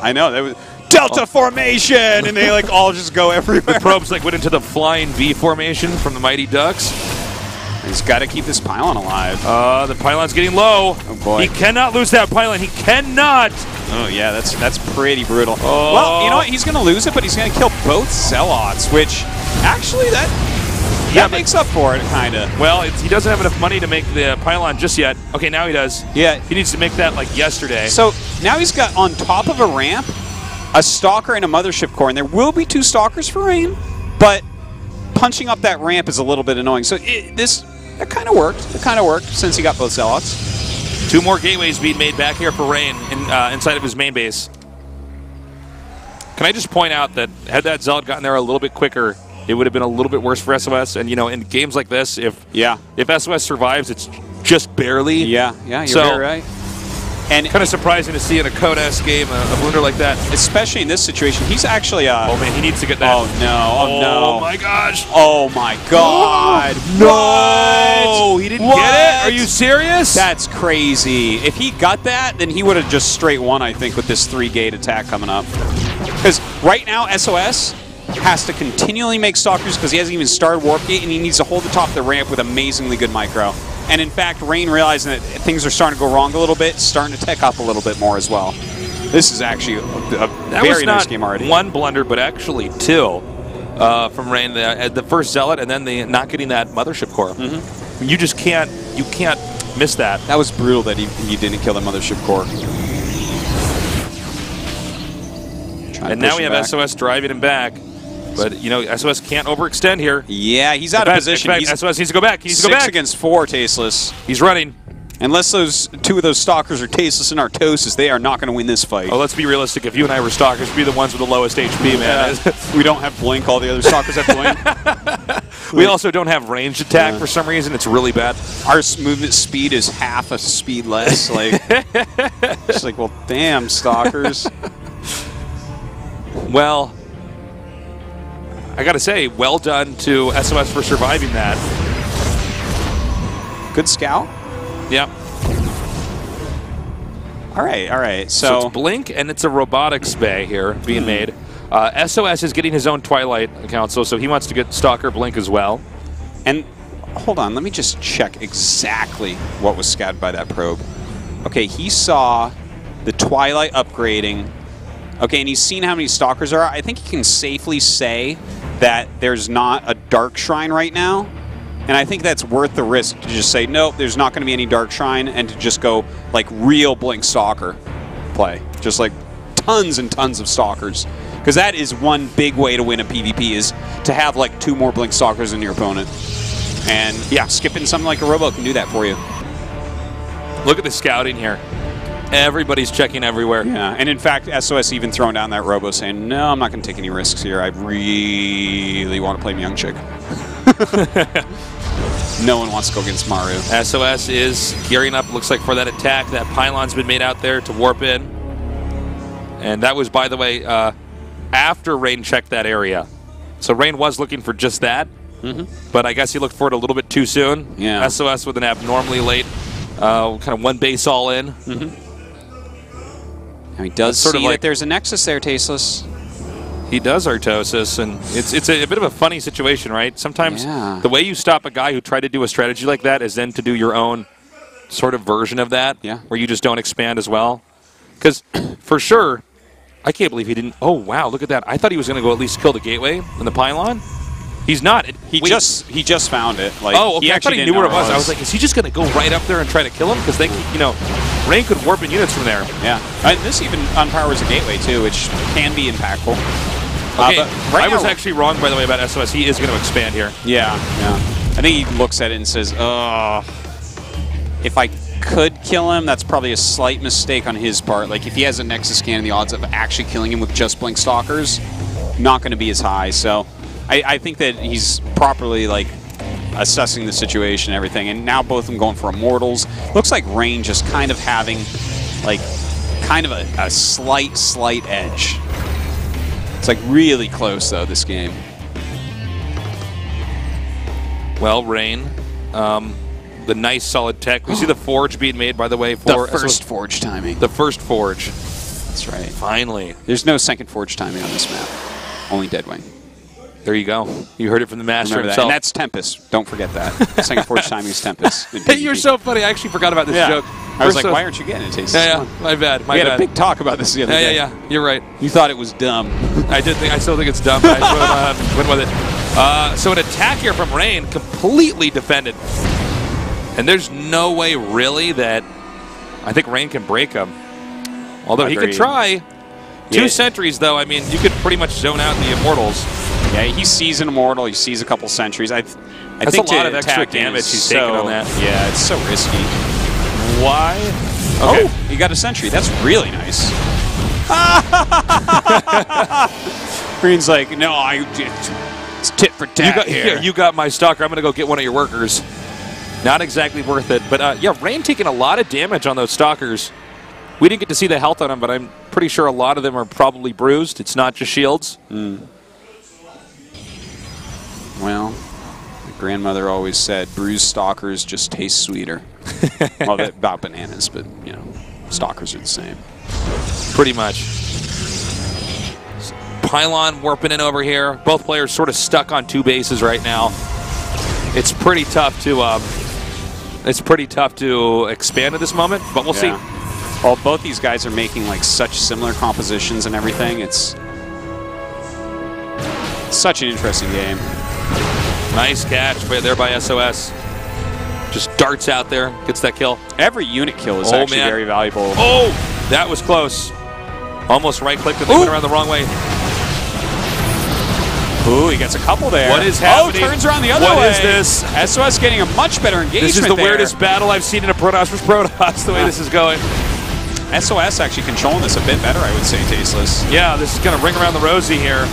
Speaker 2: I know. That was Delta formation, and they like all just go everywhere.
Speaker 1: The probes like went into the flying V formation from the Mighty Ducks.
Speaker 2: He's got to keep this pylon alive.
Speaker 1: The pylon's getting low.
Speaker 2: Oh boy.
Speaker 1: He cannot lose that pylon. He cannot.
Speaker 2: Oh yeah, that's pretty brutal.
Speaker 1: Oh.
Speaker 2: Well, you know what? He's going to lose it, but he's going to kill both Zealots, which actually that makes up for it, kind of.
Speaker 1: Well, he doesn't have enough money to make the pylon just yet. Okay, now he does.
Speaker 2: Yeah.
Speaker 1: He needs to make that like yesterday.
Speaker 2: So now he's got on top of a ramp a Stalker and a Mothership Core, and there will be 2 Stalkers for Rain, but punching up that ramp is a little bit annoying. So that kind of worked. It kind of worked since he got both Zealots.
Speaker 1: 2 more gateways being made back here for Rain inside of his main base. Can I just point out that had that Zealot gotten there a little bit quicker, it would have been a little bit worse for SOS. And, you know, in games like this, if SOS survives, it's just barely.
Speaker 2: Yeah, you're very right. And
Speaker 1: kind of surprising to see in a Code S game a blunder like that.
Speaker 2: Especially in this situation. He's actually...
Speaker 1: oh, man, he needs to get that.
Speaker 2: Oh, no. Oh, no.
Speaker 1: Oh, my gosh.
Speaker 2: Oh, my God.
Speaker 1: No.
Speaker 2: What?
Speaker 1: He didn't get it? Are you serious?
Speaker 2: That's crazy. If he got that, then he would have just straight won, I think, with this 3-gate attack coming up. Because right now, SOS has to continually make Stalkers because he hasn't even started Warp Gate, and he needs to hold the top of the ramp with amazingly good micro. And in fact, Rain realizing that things are starting to go wrong a little bit, starting to tech up a little bit more as well. This is actually a very nice game already.
Speaker 1: One blunder, but actually two from Rain. The first Zealot, and then the not getting that Mothership Core. You just can't miss that.
Speaker 2: That was brutal that he didn't kill the Mothership Core.
Speaker 1: And now we have SOS driving him back. But, you know, SOS can't overextend here.
Speaker 2: Yeah, he's out of position.
Speaker 1: In fact, SOS needs to go back. He needs to go back.
Speaker 2: 6 against 4, Tasteless.
Speaker 1: He's running.
Speaker 2: Unless those 2 of those Stalkers are Tasteless and Artosis, they are not going to win this fight.
Speaker 1: Oh, let's be realistic. If you and I were Stalkers, we'd be the ones with the lowest HP, man.
Speaker 2: We don't have Blink. All the other Stalkers have Blink.
Speaker 1: We also don't have ranged attack for some reason. It's really bad.
Speaker 2: Our movement speed is half a speed less. Like, it's like, well, damn, Stalkers.
Speaker 1: Well, I got to say, well done to SOS for surviving that.
Speaker 2: Good scout.
Speaker 1: Yep.
Speaker 2: All right.
Speaker 1: So it's Blink, and it's a robotics bay here being made. SOS is getting his own Twilight Council, so he wants to get Stalker Blink as well.
Speaker 2: And hold on, let me just check exactly what was scouted by that probe. Okay, he saw the Twilight upgrading. Okay, and he's seen how many Stalkers there are. I think he can safely say that there's not a Dark Shrine right now. And I think that's worth the risk to just say, nope, there's not going to be any Dark Shrine, and to just go, like, real Blink Stalker play. Just, like, tons and tons of Stalkers. Because that is one big way to win a PvP, is to have, like, 2 more Blink Stalkers than your opponent. And, yeah, skipping something like a Robo can do that for you.
Speaker 1: Look at the scouting here. Everybody's checking everywhere.
Speaker 2: Yeah, and in fact, SOS even throwing down that Robo saying, no, I'm not going to take any risks here. I really want to play Young Chick. No one wants to go against Maru.
Speaker 1: SOS is gearing up, looks like, for that attack. That pylon's been made out there to warp in. And that was, by the way, after Rain checked that area. So Rain was looking for just that. But I guess he looked for it a little bit too soon.
Speaker 2: Yeah.
Speaker 1: SOS with an abnormally late, kind of one base all in.
Speaker 2: Now he does
Speaker 1: sort
Speaker 2: see
Speaker 1: of like
Speaker 2: that there's a Nexus there, Tasteless.
Speaker 1: He does Artosis, and it's a bit of a funny situation, right? Sometimes the way you stop a guy who tried to do a strategy like that is then to do your own sort of version of that, where you just don't expand as well. Because, for sure, I can't believe he didn't... Oh, wow, look at that. I thought he was going to go at least kill the gateway and the pylon. He's not.
Speaker 2: He just found it. Like,
Speaker 1: oh, okay.
Speaker 2: He
Speaker 1: I thought he knew where it was. I was like, is he just going to go right up there and try to kill him? Because they, you know, Rain could warp in units from there.
Speaker 2: Yeah. And this even unpowers a gateway, too, which can be impactful.
Speaker 1: Okay, I was actually wrong, by the way, about SOS. He is going to expand here.
Speaker 2: Yeah. I think he looks at it and says, if I could kill him, that's probably a slight mistake on his part. Like, if he has a Nexus scan, the odds of actually killing him with just Blink Stalkers, not going to be as high. So I think that he's properly, like, assessing the situation and everything. And now both of them going for Immortals. Looks like Rain just kind of having, like, kind of a slight edge. It's, like, really close, though, this game.
Speaker 1: Well, Rain, the nice solid tech. We see the Forge being made, by the way, for...
Speaker 2: The first Forge timing.
Speaker 1: The first Forge.
Speaker 2: That's right.
Speaker 1: Finally.
Speaker 2: There's no second Forge timing on this map. Only Deadwing.
Speaker 1: There you go. You heard it from the master himself.
Speaker 2: And that's Tempest. Don't forget that. Second Forge timing is Tempest.
Speaker 1: Hey, you're so funny. I actually forgot about this joke.
Speaker 2: I was like, why aren't you getting it, Tasteless?
Speaker 1: Yeah, my bad.
Speaker 2: We had a big talk about this the other day.
Speaker 1: Yeah. You're right.
Speaker 2: You thought it was dumb.
Speaker 1: I still think it's dumb, but I went with it. So an attack here from Rain, completely defended. And there's no way, really, that I think Rain can break him. Although he could try. 2 sentries, though. I mean, you could pretty much zone out the Immortals.
Speaker 2: Yeah, he sees an Immortal. He sees a couple sentries. I
Speaker 1: That's
Speaker 2: think
Speaker 1: a lot of extra damage he's taking on that.
Speaker 2: Yeah, it's so risky.
Speaker 1: Why?
Speaker 2: Okay. Oh, he got a sentry. That's really nice. Green's like, no, it's tit for tat here.
Speaker 1: You got my Stalker. I'm going to go get one of your workers. Not exactly worth it. But, yeah, Rain taking a lot of damage on those Stalkers. We didn't get to see the health on them, but I'm pretty sure a lot of them are probably bruised. It's not just shields.
Speaker 2: Well, my grandmother always said, bruised stalkers just taste sweeter. Well, about bananas, but, you know, stalkers are the same.
Speaker 1: Pretty much. Pylon warping in over here. Both players sort of stuck on 2 bases right now. It's pretty tough to expand at this moment, but we'll see.
Speaker 2: Well, both these guys are making like such similar compositions and everything. It's such an interesting game.
Speaker 1: Nice catch there by SOS. Just darts out there, gets that kill.
Speaker 2: Every unit kill is actually very valuable.
Speaker 1: Oh, that was close. Almost right-clicked and they went around the wrong way.
Speaker 2: Ooh, he gets a couple there.
Speaker 1: What is happening?
Speaker 2: Oh, turns around the other way.
Speaker 1: What is this?
Speaker 2: SOS getting a much better engagement.
Speaker 1: This is the weirdest battle I've seen in a Protoss vs. Protoss, the way this is going.
Speaker 2: SOS actually controlling this a bit better, I would say, Tasteless.
Speaker 1: Yeah, this is going to ring around the rosy here.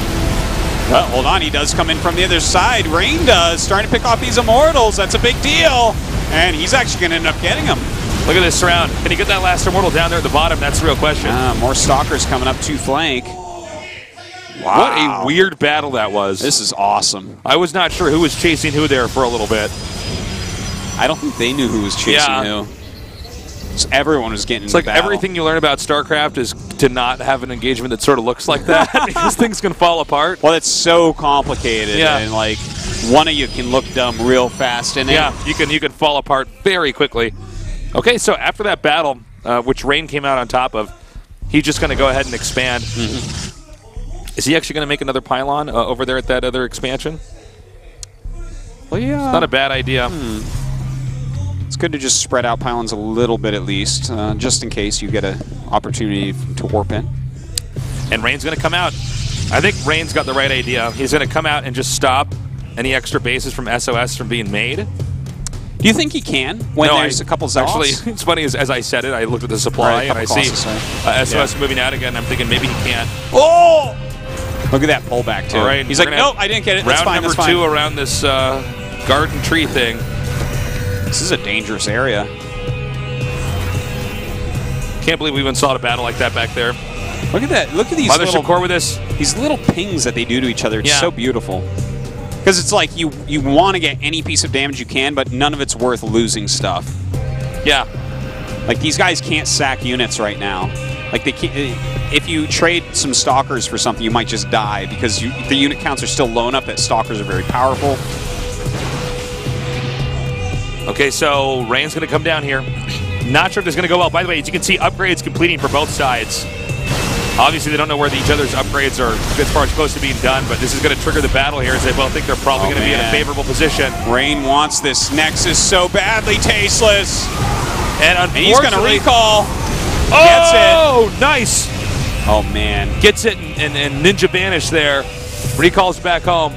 Speaker 2: Well, hold on, he does come in from the other side. Rain does, starting to pick off these Immortals. That's a big deal. And he's actually going to end up getting them.
Speaker 1: Look at this round. Can he get that last Immortal down there at the bottom? That's the real question.
Speaker 2: More Stalkers coming up to flank. Wow.
Speaker 1: What a weird battle that was.
Speaker 2: This is awesome.
Speaker 1: I was not sure who was chasing who there for a little bit.
Speaker 2: I don't think they knew who was chasing who. So everyone was getting
Speaker 1: It's like everything you learn about StarCraft is to not have an engagement that sort of looks like that because things can fall apart.
Speaker 2: Well, it's so complicated, and like one of you can look dumb real fast in it.
Speaker 1: Yeah, you can fall apart very quickly. Okay, so after that battle, which Rain came out on top of, he's just going to go ahead and expand. Is he actually going to make another pylon over there at that other expansion?
Speaker 2: Well, yeah.
Speaker 1: It's not a bad idea.
Speaker 2: It's good to just spread out pylons a little bit at least, just in case you get an opportunity to warp in.
Speaker 1: And Rain's going to come out. I think Rain's got the right idea. He's going to come out and just stop any extra bases from SOS from being made.
Speaker 2: Do you think he can when there's a couple Zealots?
Speaker 1: Actually, it's funny, as I said it, I looked at the supply and I see SOS moving out again. I'm thinking maybe he can't.
Speaker 2: Oh! Look at that pullback, too.
Speaker 1: All right,
Speaker 2: he's like, nope, I didn't get it. That's fine,
Speaker 1: round number 2 around this garden tree thing.
Speaker 2: This is a dangerous area.
Speaker 1: Can't believe we even saw a battle like that back there.
Speaker 2: Look at that. Look at these
Speaker 1: little core with this.
Speaker 2: These little pings that they do to each other. It's so beautiful. Because it's like you want to get any piece of damage you can, but none of it's worth losing stuff.
Speaker 1: Yeah.
Speaker 2: Like these guys can't sack units right now. Like they can't, if you trade some Stalkers for something, you might just die because the unit counts are still low enough that Stalkers are very powerful.
Speaker 1: Okay, so Rain's going to come down here. Not sure if this is going to go well. By the way, as you can see, upgrades completing for both sides. Obviously, they don't know where each other's upgrades are as far as close to being done, but this is going to trigger the battle here as they both think they're probably going to be in a favorable position.
Speaker 2: Rain wants this Nexus so badly, Tasteless.
Speaker 1: And unfortunately,
Speaker 2: he's going to recall.
Speaker 1: Oh, gets it. Nice.
Speaker 2: Oh, man.
Speaker 1: Gets it and Ninja Banish there. Recalls back home.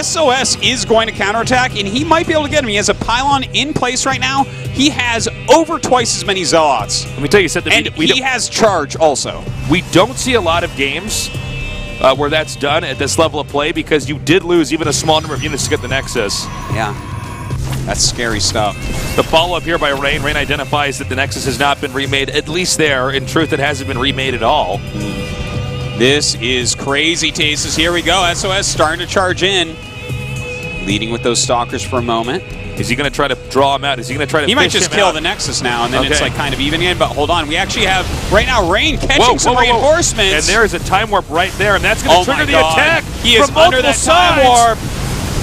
Speaker 2: SOS is going to counterattack, and he might be able to get him. He has a pylon in place right now. He has over twice as many Zealots.
Speaker 1: Let me tell you something.
Speaker 2: And he has charge also.
Speaker 1: We don't see a lot of games where that's done at this level of play because you did lose even a small number of units to get the Nexus.
Speaker 2: Yeah. That's scary stuff.
Speaker 1: The follow-up here by Rain. Rain identifies that the Nexus has not been remade, at least there. In truth, it hasn't been remade at all.
Speaker 2: This is crazy, Tasteless. Here we go. SOS starting to charge in. Leading with those Stalkers for a moment.
Speaker 1: Is he going to try to draw him out? Is he going to try to
Speaker 2: He might just kill
Speaker 1: out?
Speaker 2: the Nexus now, and then it's like kind of even in. But hold on. We actually have, right now, Rain catching some reinforcements.
Speaker 1: And there is a time warp right there, and that's going to trigger the attack.
Speaker 2: He is under that time warp.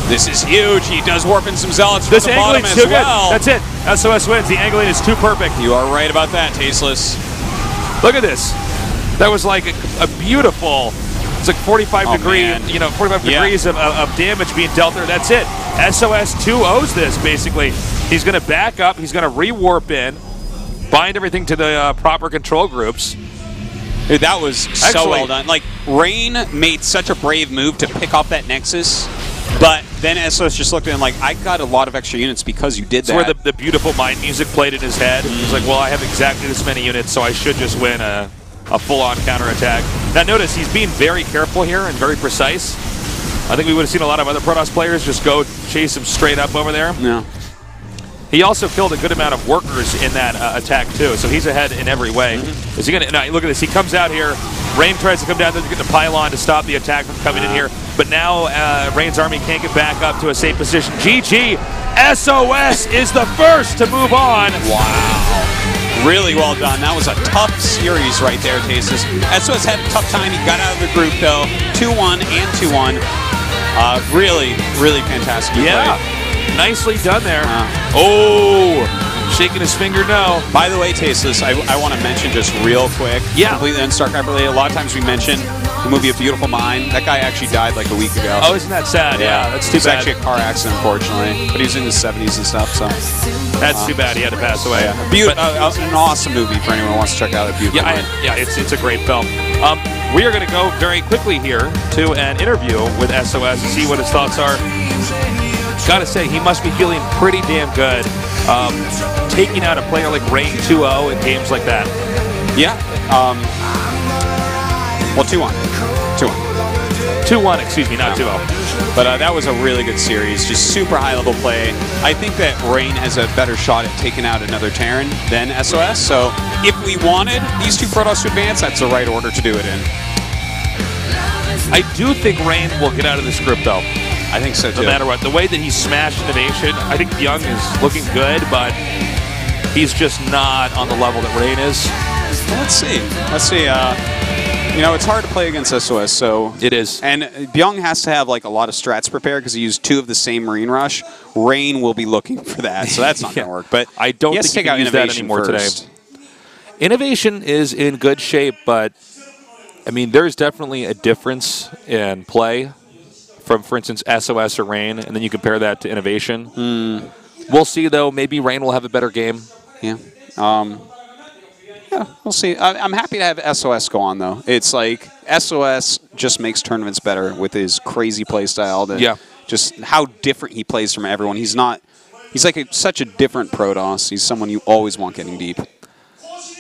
Speaker 2: This is huge. He does warp in some Zealots from the bottom as well.
Speaker 1: That's it. SOS wins. The angling is too perfect.
Speaker 2: You are right about that, Tasteless.
Speaker 1: Look at this. That was like a beautiful, it's like 45 degrees of damage being dealt there. That's it. SOS 2-0s this, basically. He's going to back up. He's going to re-warp in, bind everything to the proper control groups.
Speaker 2: Dude, that was so well done. Like, Rain made such a brave move to pick off that Nexus, but then SOS just looked at him like, I got a lot of extra units because you did that.
Speaker 1: That's where the beautiful mind music played in his head. He's like, well, I have exactly this many units, so I should just win a full-on counterattack. Now notice, he's being very careful here and very precise. I think we would have seen a lot of other Protoss players just go chase him straight up over there.
Speaker 2: No.
Speaker 1: He also killed a good amount of workers in that attack too, so he's ahead in every way. Is he gonna? No, look at this. He comes out here. Rain tries to come down there to get the pylon to stop the attack from coming in here, but now Rain's army can't get back up to a safe position. GG. SOS is the first to move on.
Speaker 2: Wow. Really well done. That was a tough series right there, Tasis. SOS had a tough time. He got out of the group, though. 2-1 and 2-1. Really, really fantastic play.
Speaker 1: Nicely done there. Oh, shaking his finger no.
Speaker 2: By the way, Tasteless, I want to mention just real quick, completely on StarCraft related, a lot of times we mention the movie A Beautiful Mind. That guy actually died like a week ago.
Speaker 1: Oh, isn't that sad? Yeah, that's too bad.
Speaker 2: It was actually a car accident, unfortunately, but he was in his 70s and stuff, so.
Speaker 1: That's too bad he had to pass away.
Speaker 2: An awesome movie for anyone who wants to check out A Beautiful Mind.
Speaker 1: It's a great film. We are going to go very quickly here to an interview with SOS and see what his thoughts are. Gotta say, he must be feeling pretty damn good taking out a player like Rain 2-0 in games like that.
Speaker 2: Yeah. Well, 2-1.
Speaker 1: 2-1, excuse me, not 2-0.
Speaker 2: But that was a really good series, just super high-level play. I think that Rain has a better shot at taking out another Terran than SOS, so if we wanted these two Protoss to advance, that's the right order to do it in.
Speaker 1: I do think Rain will get out of this group, though.
Speaker 2: I think so, too.
Speaker 1: No matter what. The way that he smashed Innovation, I think Young is looking good, but he's just not on the level that Rain is.
Speaker 2: Well, let's see. Let's see. You know, it's hard to play against SOS, so...
Speaker 1: It is.
Speaker 2: And Byung has to have, like, a lot of strats prepared because he used 2 of the same Marine Rush. Rain will be looking for that, so that's not going to work. But
Speaker 1: I don't think he can use that anymore today. Innovation is in good shape, but, I mean, there's definitely a difference in play from, for instance, SOS or Rain, and then you compare that to Innovation. We'll see, though. Maybe Rain will have a better game.
Speaker 2: Yeah. Yeah, we'll see. I'm happy to have SOS go on, though. It's like SOS just makes tournaments better with his crazy play style. Just how different he plays from everyone. He's not. He's like such a different Protoss. He's someone you always want getting deep.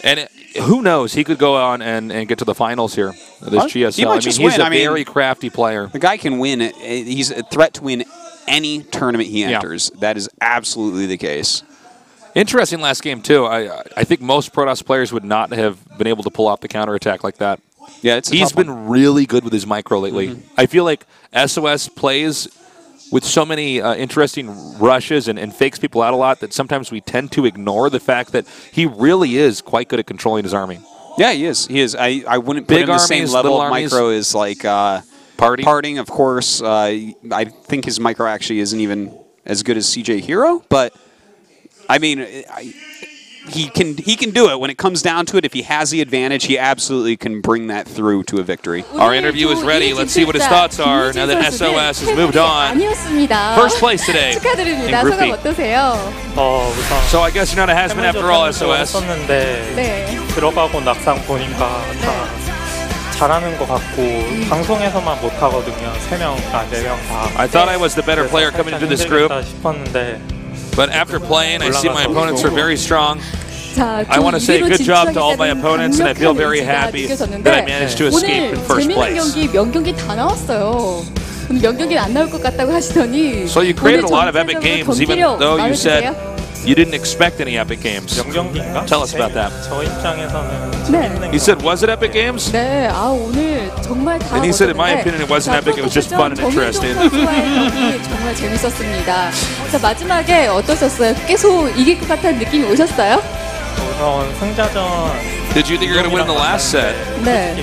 Speaker 1: And who knows? He could go on and get to the finals here. This GSL.
Speaker 2: He might just
Speaker 1: he's
Speaker 2: win.
Speaker 1: a very crafty player.
Speaker 2: The guy can win. He's a threat to win any tournament he enters. That is absolutely the case.
Speaker 1: Interesting last game, too. I think most Protoss players would not have been able to pull off the counterattack like that.
Speaker 2: Yeah,
Speaker 1: he's been really good with his micro lately. I feel like SOS plays with so many interesting rushes and fakes people out a lot that sometimes we tend to ignore the fact that he really is quite good at controlling his army.
Speaker 2: Yeah, he is. He is. I wouldn't put him the same level of micro as like Parting, of course. I think his micro actually isn't even as good as CJ Hero, but I mean, he can do it. When it comes down to it, if he has the advantage, he absolutely can bring that through to a victory.
Speaker 1: Our interview is ready. Let's see what his thoughts are now that SOS has moved on. First place today in Group B. So I guess you're not a has-been after all, SOS.
Speaker 4: 들어가고 낙상 보니까 다 잘하는 것 같고 방송에서만 못 하거든요. 3명, 4명 다.
Speaker 1: I thought I was the better player coming into this group.
Speaker 4: 싶었는데.
Speaker 1: But after playing, I see my opponents are very strong. I want to say good job to all my opponents, and I feel very happy that I managed to escape in first place.
Speaker 5: 명경기 다 나왔어요. 명경기 안 나올 것 같다고 하시더니.
Speaker 1: So you created a lot of epic games, even though you said you didn't expect any epic games. Tell us about that.
Speaker 4: 저 입장에서는
Speaker 1: He said, was it epic games?
Speaker 5: 네, 오늘 정말 다
Speaker 1: And he said, in my opinion, it wasn't epic. It was just fun and interesting.
Speaker 5: 정말 재밌었습니다. 자, 마지막에 어떠셨어요? 계속 이길 것 같다는 느낌이 오셨어요?
Speaker 4: 우선 승자전.
Speaker 1: Did you think you were going to win the last set?
Speaker 5: 네.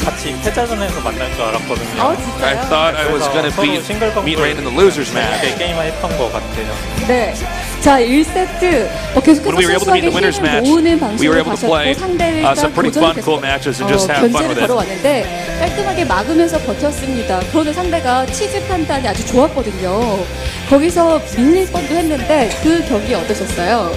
Speaker 4: 같이 패자전에서 만날 줄 알았거든요.
Speaker 1: I thought I was going to meet Rain in the losers match.
Speaker 4: 게임만 했던 것 같아요.
Speaker 5: 네. 자, 1세트 계속해서
Speaker 1: When we were able to meet the winners match, we were able to play some pretty fun, cool matches and just have fun with it.
Speaker 5: 걸어왔는데 깔끔하게 막으면서 버텼습니다. 그런데 상대가 치즈 판단이 아주 좋았거든요. 거기서 밀릴 뻔도 했는데 그 경기 어떠셨어요?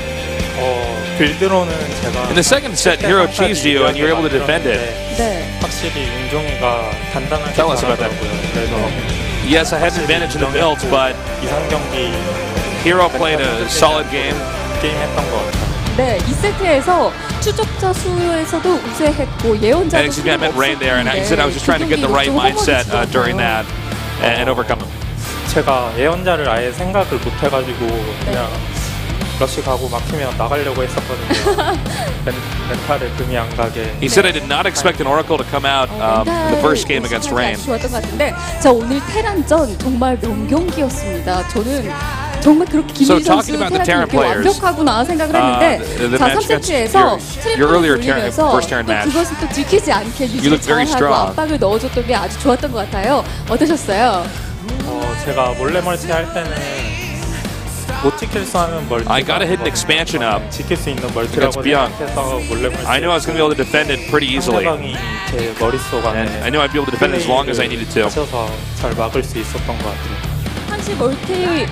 Speaker 4: 빌드로는 제가
Speaker 1: In the second set, Hero cheesed you and you were able to defend it.
Speaker 5: 네.
Speaker 4: 확실히 윤종이가 단단하게
Speaker 1: Tell us about that.
Speaker 4: 그래서
Speaker 1: Yes, I had an advantage in the builds, but
Speaker 4: 이상 경기
Speaker 1: Hero played a solid game.
Speaker 4: 게임했던 것 같아요.
Speaker 5: 네, 2세트에서 추적자 수에서도 우세했고 예언자도
Speaker 1: And excuse me, I meant Rain there, and I said I was just trying to get the right mindset during that and overcome him.
Speaker 4: 제가 예언자를 아예 생각을 못 해가지고 그냥 러시 가고 막히면 나가려고 했었거든요. 멘탈에 금이 안 가게.
Speaker 1: He said I did not expect an Oracle to come out the first game against Rain.
Speaker 5: 좋았던 것 같은데, 자 오늘 테란전 정말 명경기였습니다. 저는 정말 그렇게
Speaker 1: So
Speaker 5: 김민희
Speaker 1: talking
Speaker 5: 선수
Speaker 1: about the
Speaker 5: 테란
Speaker 1: Terran
Speaker 5: 그렇게
Speaker 1: players,
Speaker 5: 완벽하구나 생각을 했는데,
Speaker 1: the
Speaker 5: 자
Speaker 1: match against
Speaker 5: 3세트에서
Speaker 1: your earlier
Speaker 5: 트리플을
Speaker 1: Terran,
Speaker 5: 돌리면서
Speaker 1: first Terran
Speaker 5: 또
Speaker 1: match.
Speaker 5: 그것을 또 들키지 않게
Speaker 1: You
Speaker 5: 유지
Speaker 1: look very
Speaker 5: 잘하고
Speaker 1: strong.
Speaker 5: 압박을 넣어줬던 게 아주 좋았던 것 같아요. 어떠셨어요?
Speaker 4: 제가 몰래 멀티할 때는 못 지킬 수 하는 멀티.
Speaker 1: I got a hidden expansion up.
Speaker 4: 지킬 수 있는 멀티라고
Speaker 1: Beyond.
Speaker 4: 생각해서 몰래 멀티.
Speaker 1: I knew I was going to be able to defend it pretty easily.
Speaker 4: 상대방이 제 머릿속
Speaker 1: And
Speaker 4: 안에
Speaker 1: I knew I'd be able to defend it as long as I needed to.
Speaker 4: 하셔서 잘 막을 수 있었던 것 같아요.
Speaker 5: 한시 멀티를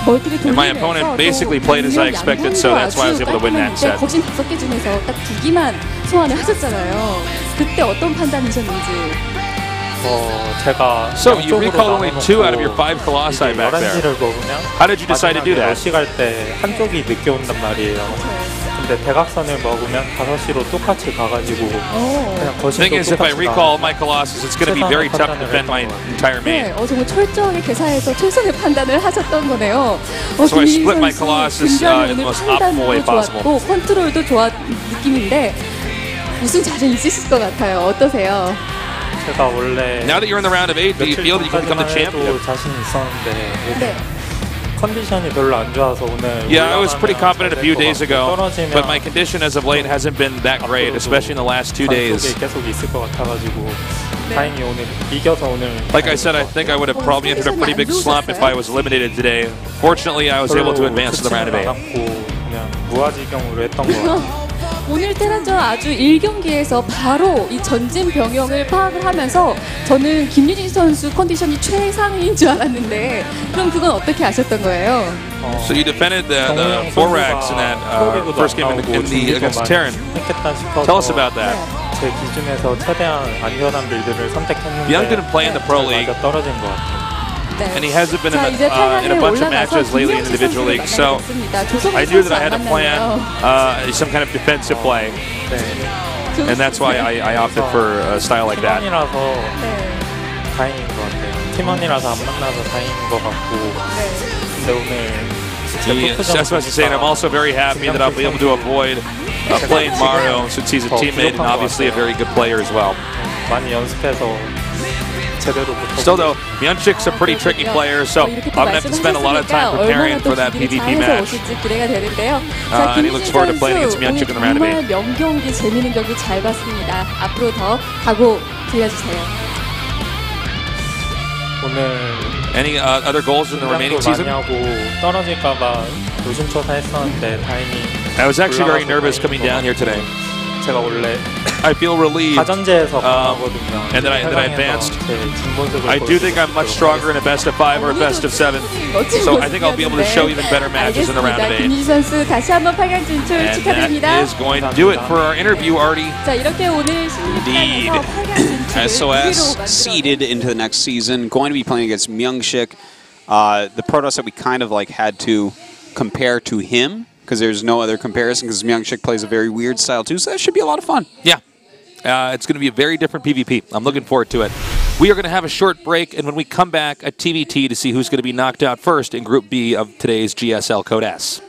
Speaker 5: 돌리면서
Speaker 1: And my opponent basically played as I expected, so that's why I was able to win that set.
Speaker 5: 거진 5개 중에서 딱 2기만 소환을 하셨잖아요. 그때 어떤 판단이셨는지.
Speaker 4: 제가
Speaker 1: So you recall only 2 out of your 5 Colossi back there.
Speaker 4: 11시를 먹으면
Speaker 1: How did you decide to do that?
Speaker 4: 러시 갈 때 한쪽이 늦게 온단 말이에요. 근데 대각선을 먹으면 5시로 똑같이 가가지고 그냥
Speaker 1: The
Speaker 4: 거신도
Speaker 1: thing is, if I
Speaker 4: 똑같이
Speaker 1: recall my Colossus, it's going to be very tough to defend my entire main.
Speaker 5: 네, 정말 철저하게 계산해서 최선의 판단을 하셨던 거네요.
Speaker 1: So I
Speaker 5: 김민희
Speaker 1: split my
Speaker 5: 선수
Speaker 1: Colossus
Speaker 5: 굉장히
Speaker 1: in the
Speaker 5: 오늘
Speaker 1: most optimal way
Speaker 5: 판단도
Speaker 1: possible.
Speaker 5: 좋았고 컨트롤도 좋았 느낌인데 우승 자신 있으실 것 같아요. 어떠세요?
Speaker 4: 제가 원래
Speaker 1: Now that you're in the round of 8, do you
Speaker 4: 며칠
Speaker 1: feel that you can become the
Speaker 4: 전까지만
Speaker 1: champion?
Speaker 4: 해도 자신 있었는데
Speaker 5: 네.
Speaker 4: 컨디션이 별로 안 좋아서 오늘
Speaker 1: Yeah, I was pretty
Speaker 4: 올라가면
Speaker 1: confident a few
Speaker 4: 잘될
Speaker 1: days
Speaker 4: 것
Speaker 1: ago,
Speaker 4: 같고 떨어지면
Speaker 1: but my condition as of late hasn't been that great, especially in the last 2 days.
Speaker 4: 속에 계속 있을 것 같아가지고 다행히 오늘 이겨서 오늘
Speaker 1: Like I said, I think I would have probably entered a pretty big slump if I was eliminated today. Fortunately, I was able to advance to the round of 8.
Speaker 4: 그냥 무아지경으로 했던 것 같아요.
Speaker 5: 오늘 테란전 아주 1경기에서 바로 이 전진 병영을 파악을 하면서 저는 김유진 선수 컨디션이 최상인 줄 알았는데 그럼 그건 어떻게 아셨던 거예요?
Speaker 1: So you defended the 4 racks in that first game in the against Terran. Tell us about that.
Speaker 4: 제 기준에서 최대한 안전한 빌드를 선택했는데
Speaker 1: Young didn't play in the Pro League.
Speaker 4: 떨어진 것 같아요.
Speaker 1: And he hasn't been
Speaker 5: 자,
Speaker 1: in
Speaker 5: 이제
Speaker 1: a bunch of
Speaker 5: 올라가서
Speaker 1: matches lately in
Speaker 5: 김영식
Speaker 1: individual
Speaker 5: 선수를
Speaker 1: leagues. So
Speaker 5: 만나겠습니다. 조성민
Speaker 1: I knew that
Speaker 5: 선수
Speaker 1: I had to plan
Speaker 5: 만났네요.
Speaker 1: some kind of defensive play, and that's why I opted for a style like that.
Speaker 4: 팀원이라서
Speaker 5: 네.
Speaker 4: 다행인 것 같아요. 팀원이라서 안 만나서 다행인 것 같고 근데 오늘
Speaker 1: That's what I was saying. I'm also very happy that I'll be able to avoid playing Mario since he's a teammate and obviously a very good player as well.
Speaker 4: 많이 연습해서 제대로
Speaker 1: Still though, Myunchik's a pretty tricky player, so I'm going to have to spend a lot of time preparing for that PvP match.
Speaker 5: 기대가 되는데요.
Speaker 1: And he looks forward to playing against Myunchik in the round of 8.
Speaker 5: 정말 명경기, 재밌는 경기 잘 봤습니다. 앞으로 더 각오 들려주세요.
Speaker 4: 오늘
Speaker 1: Any other goals in the remaining
Speaker 4: 긴장도
Speaker 1: season?
Speaker 4: 많이 하고 떨어질까봐 조심조사했었는데 다행히
Speaker 1: I was actually very
Speaker 4: 올라가서
Speaker 1: nervous coming down here today.
Speaker 4: 제가 원래
Speaker 1: I feel relieved.
Speaker 4: 가전제에서 강하거든요.
Speaker 1: and that I advanced.
Speaker 4: 제 진모습을
Speaker 1: I do think I'm much stronger in a best of 5 or a best of 7. So I think I'll be able to show even better matches in the round of 8.
Speaker 5: 김유진 선수 다시 한번 8강 진출
Speaker 1: And
Speaker 5: 축하드립니다.
Speaker 1: that is going to do it for our interview, Artie.
Speaker 5: 자, 이렇게 오늘 16강에서 8강 진출을
Speaker 2: SOS
Speaker 5: 만들어
Speaker 2: seeded into the next season, going to be playing against Myungshik. The Protoss that we kind of like had to compare to him because there's no other comparison because Myungshik plays a very weird style too, so that should be a lot of fun.
Speaker 1: Yeah. It's going to be a very different PvP. I'm looking forward to it. We are going to have a short break, and when we come back, a TBT to see who's going to be knocked out first in Group B of today's GSL Code S.